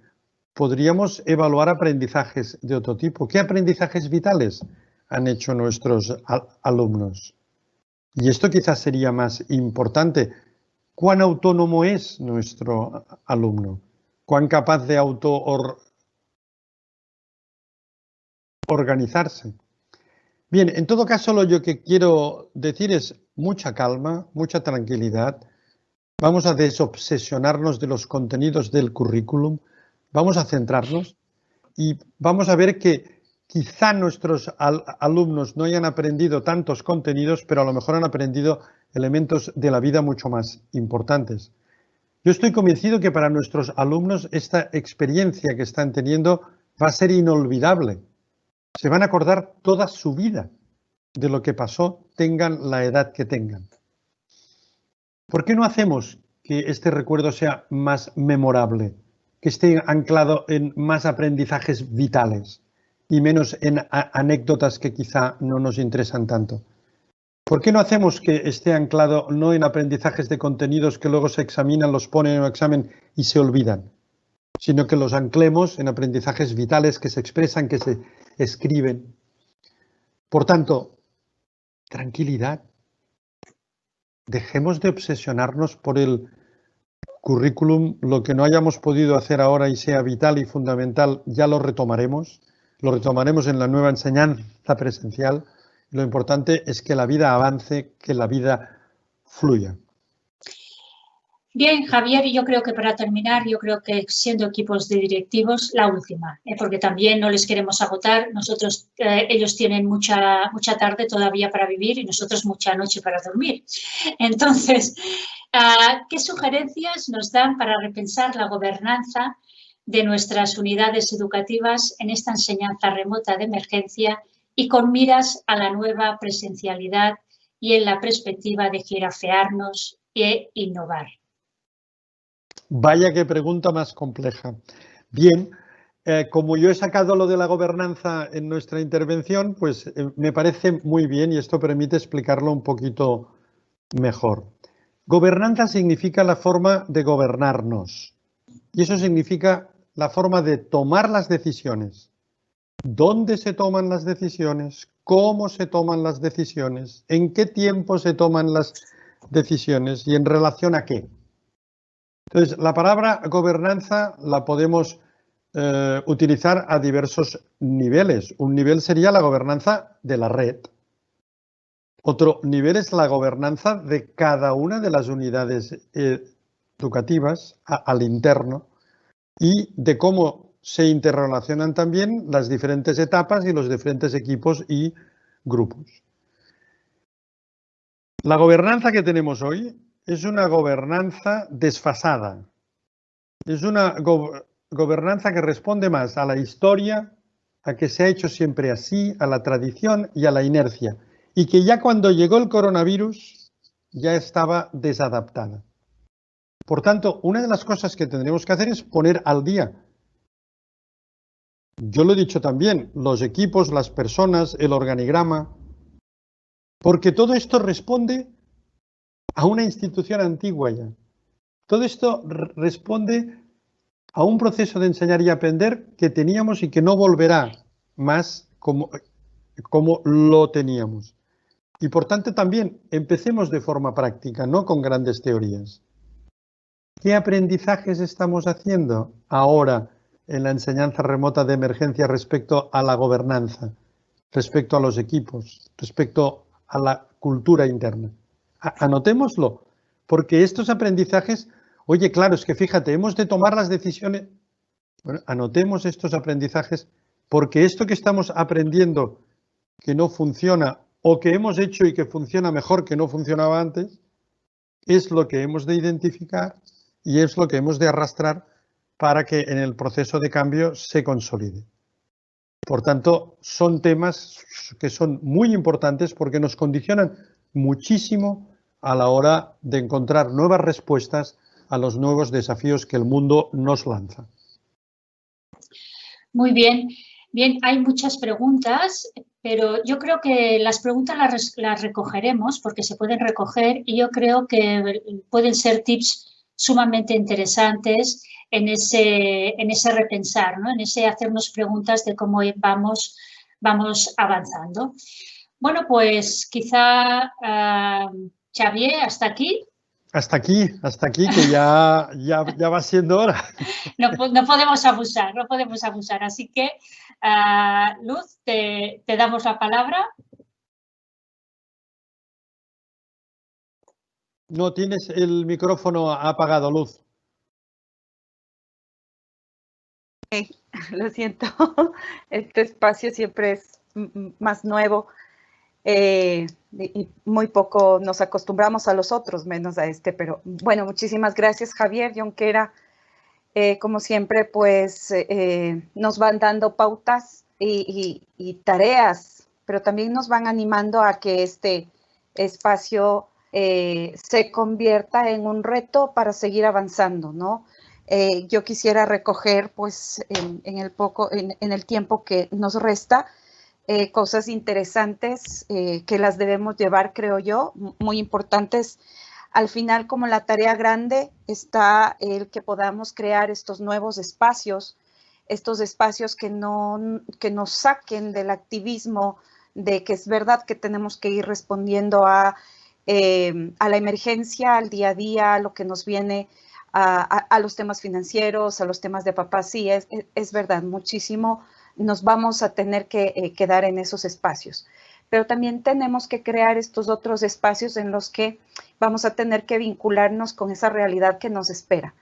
Podríamos evaluar aprendizajes de otro tipo. ¿Qué aprendizajes vitales han hecho nuestros alumnos? Y esto quizás sería más importante. ¿Cuán autónomo es nuestro alumno? ¿Cuán capaz de organizarse? Bien, en todo caso, lo que quiero decir es mucha calma, mucha tranquilidad. Vamos a desobsesionarnos de los contenidos del currículum. Vamos a centrarnos y vamos a ver que quizá nuestros alumnos no hayan aprendido tantos contenidos, pero a lo mejor han aprendido elementos de la vida mucho más importantes. Yo estoy convencido que para nuestros alumnos esta experiencia que están teniendo va a ser inolvidable. Se van a acordar toda su vida de lo que pasó, tengan la edad que tengan. ¿Por qué no hacemos que este recuerdo sea más memorable, que esté anclado en más aprendizajes vitales y menos en anécdotas que quizá no nos interesan tanto? ¿Por qué no hacemos que esté anclado no en aprendizajes de contenidos que luego se examinan, los ponen en un examen y se olvidan, sino que los anclemos en aprendizajes vitales que se expresan, que se escriben? Por tanto, tranquilidad. Dejemos de obsesionarnos por el currículum. Lo que no hayamos podido hacer ahora y sea vital y fundamental, ya lo retomaremos. Lo retomaremos en la nueva enseñanza presencial. Lo importante es que la vida avance, que la vida fluya. Bien, Javier, y yo creo que para terminar, yo creo que siendo equipos de directivos, la última, porque también no les queremos agotar. Nosotros, ellos tienen mucha tarde todavía para vivir y nosotros mucha noche para dormir. Entonces, ¿qué sugerencias nos dan para repensar la gobernanza de nuestras unidades educativas en esta enseñanza remota de emergencia y con miras a la nueva presencialidad y en la perspectiva de jirafearnos e innovar? Vaya qué pregunta más compleja. Bien, como yo he sacado lo de la gobernanza en nuestra intervención, pues me parece muy bien y esto permite explicarlo un poquito mejor. Gobernanza significa la forma de gobernarnos y eso significa la forma de tomar las decisiones. ¿Dónde se toman las decisiones? ¿Cómo se toman las decisiones? ¿En qué tiempo se toman las decisiones? ¿Y en relación a qué? Entonces, la palabra gobernanza la podemos utilizar a diversos niveles. Un nivel sería la gobernanza de la red. Otro nivel es la gobernanza de cada una de las unidades educativas al interno y de cómo se interrelacionan también las diferentes etapas y los diferentes equipos y grupos. La gobernanza que tenemos hoy es una gobernanza desfasada. Es una gobernanza que responde más a la historia, a que se ha hecho siempre así, a la tradición y a la inercia. Y que ya cuando llegó el coronavirus ya estaba desadaptada. Por tanto, una de las cosas que tendremos que hacer es poner al día. Yo lo he dicho también, los equipos, las personas, el organigrama, porque todo esto responde a una institución antigua ya. Todo esto responde a un proceso de enseñar y aprender que teníamos y que no volverá más como lo teníamos. Y por tanto también empecemos de forma práctica, no con grandes teorías. ¿Qué aprendizajes estamos haciendo ahora en la enseñanza remota de emergencia respecto a la gobernanza, respecto a los equipos, respecto a la cultura interna? Anotémoslo, porque estos aprendizajes, oye, claro, es que fíjate, hemos de tomar las decisiones. Bueno, anotemos estos aprendizajes, porque esto que estamos aprendiendo que no funciona o que hemos hecho y que funciona mejor que no funcionaba antes, es lo que hemos de identificar y es lo que hemos de arrastrar para que en el proceso de cambio se consolide. Por tanto, son temas que son muy importantes porque nos condicionan muchísimo a la hora de encontrar nuevas respuestas a los nuevos desafíos que el mundo nos lanza. Muy bien. Bien, hay muchas preguntas, pero yo creo que las preguntas las recogeremos porque se pueden recoger y yo creo que pueden ser tips sumamente interesantes en ese repensar, ¿no? En ese hacernos preguntas de cómo vamos avanzando. Bueno, pues quizá, Xavier, hasta aquí. Hasta aquí, que ya va siendo hora. No podemos abusar, no podemos abusar. Así que, Luz, te damos la palabra. No tienes el micrófono apagado, Luz. Okay. Lo siento, este espacio siempre es más nuevo y muy poco nos acostumbramos a los otros, menos a este, pero bueno, muchísimas gracias Javier, Jonquera. Como siempre, pues nos van dando pautas y tareas, pero también nos van animando a que este espacio se convierta en un reto para seguir avanzando, ¿no? Yo quisiera recoger, pues, en el tiempo que nos resta, cosas interesantes que las debemos llevar, creo yo, muy importantes. Al final, como la tarea grande está el que podamos crear estos nuevos espacios, estos espacios que nos saquen del activismo de que es verdad que tenemos que ir respondiendo a la emergencia, al día a día, a lo que nos viene, a los temas financieros, a los temas de papá. Sí, es verdad, muchísimo nos vamos a tener que quedar en esos espacios. Pero también tenemos que crear estos otros espacios en los que vamos a tener que vincularnos con esa realidad que nos espera.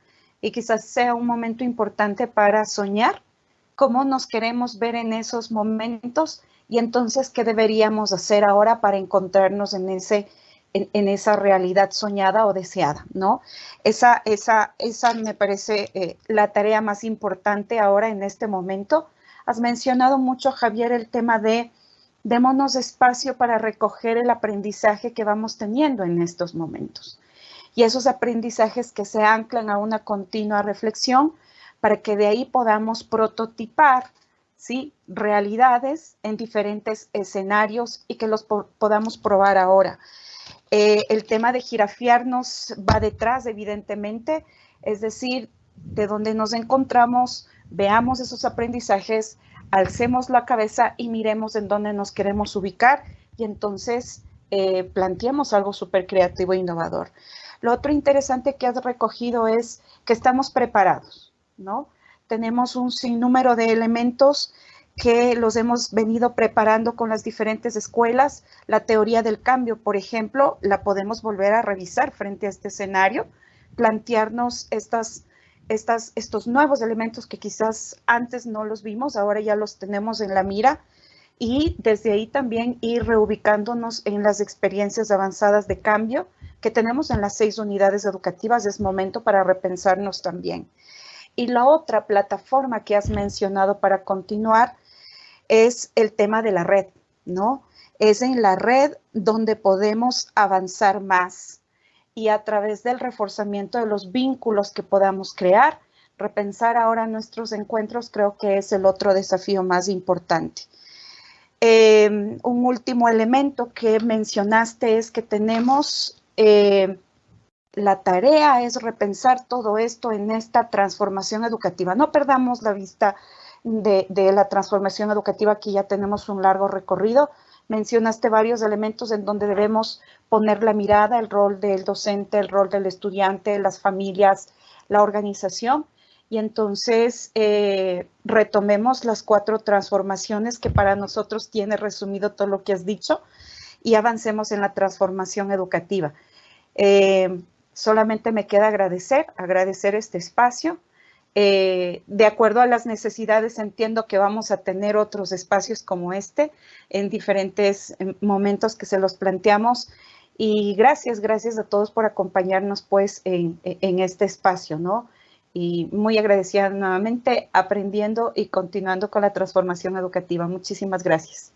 Y quizás sea un momento importante para soñar cómo nos queremos ver en esos momentos y entonces qué deberíamos hacer ahora para encontrarnos en esa realidad soñada o deseada, ¿no? Esa me parece la tarea más importante ahora en este momento. Has mencionado mucho, Javier, el tema de démonos espacio para recoger el aprendizaje que vamos teniendo en estos momentos. Y esos aprendizajes que se anclan a una continua reflexión para que de ahí podamos prototipar, ¿sí?, realidades en diferentes escenarios y que los podamos probar ahora. El tema de girafiarnos va detrás, evidentemente, es decir, de donde nos encontramos, veamos esos aprendizajes, alcemos la cabeza y miremos en dónde nos queremos ubicar y entonces planteemos algo súper creativo e innovador. Lo otro interesante que has recogido es que estamos preparados, ¿no? Tenemos un sinnúmero de elementos que los hemos venido preparando con las diferentes escuelas. La teoría del cambio, por ejemplo, la podemos volver a revisar frente a este escenario, plantearnos estos nuevos elementos que quizás antes no los vimos, ahora ya los tenemos en la mira, y desde ahí también ir reubicándonos en las experiencias avanzadas de cambio que tenemos en las 6 unidades educativas. Es momento para repensarnos también. Y la otra plataforma que has mencionado para continuar es el tema de la red, ¿no? Es en la red donde podemos avanzar más y a través del reforzamiento de los vínculos que podamos crear, repensar ahora nuestros encuentros, creo que es el otro desafío más importante. Un último elemento que mencionaste es que tenemos la tarea es repensar todo esto en esta transformación educativa. No perdamos la vista de la transformación educativa, aquí ya tenemos un largo recorrido. Mencionaste varios elementos en donde debemos poner la mirada, el rol del docente, el rol del estudiante, las familias, la organización. Y entonces retomemos las 4 transformaciones que para nosotros tiene resumido todo lo que has dicho y avancemos en la transformación educativa. Solamente me queda agradecer este espacio. De acuerdo a las necesidades, entiendo que vamos a tener otros espacios como este en diferentes momentos que se los planteamos. Y gracias a todos por acompañarnos pues en este espacio, ¿no? Y muy agradecida nuevamente, aprendiendo y continuando con la transformación educativa. Muchísimas gracias.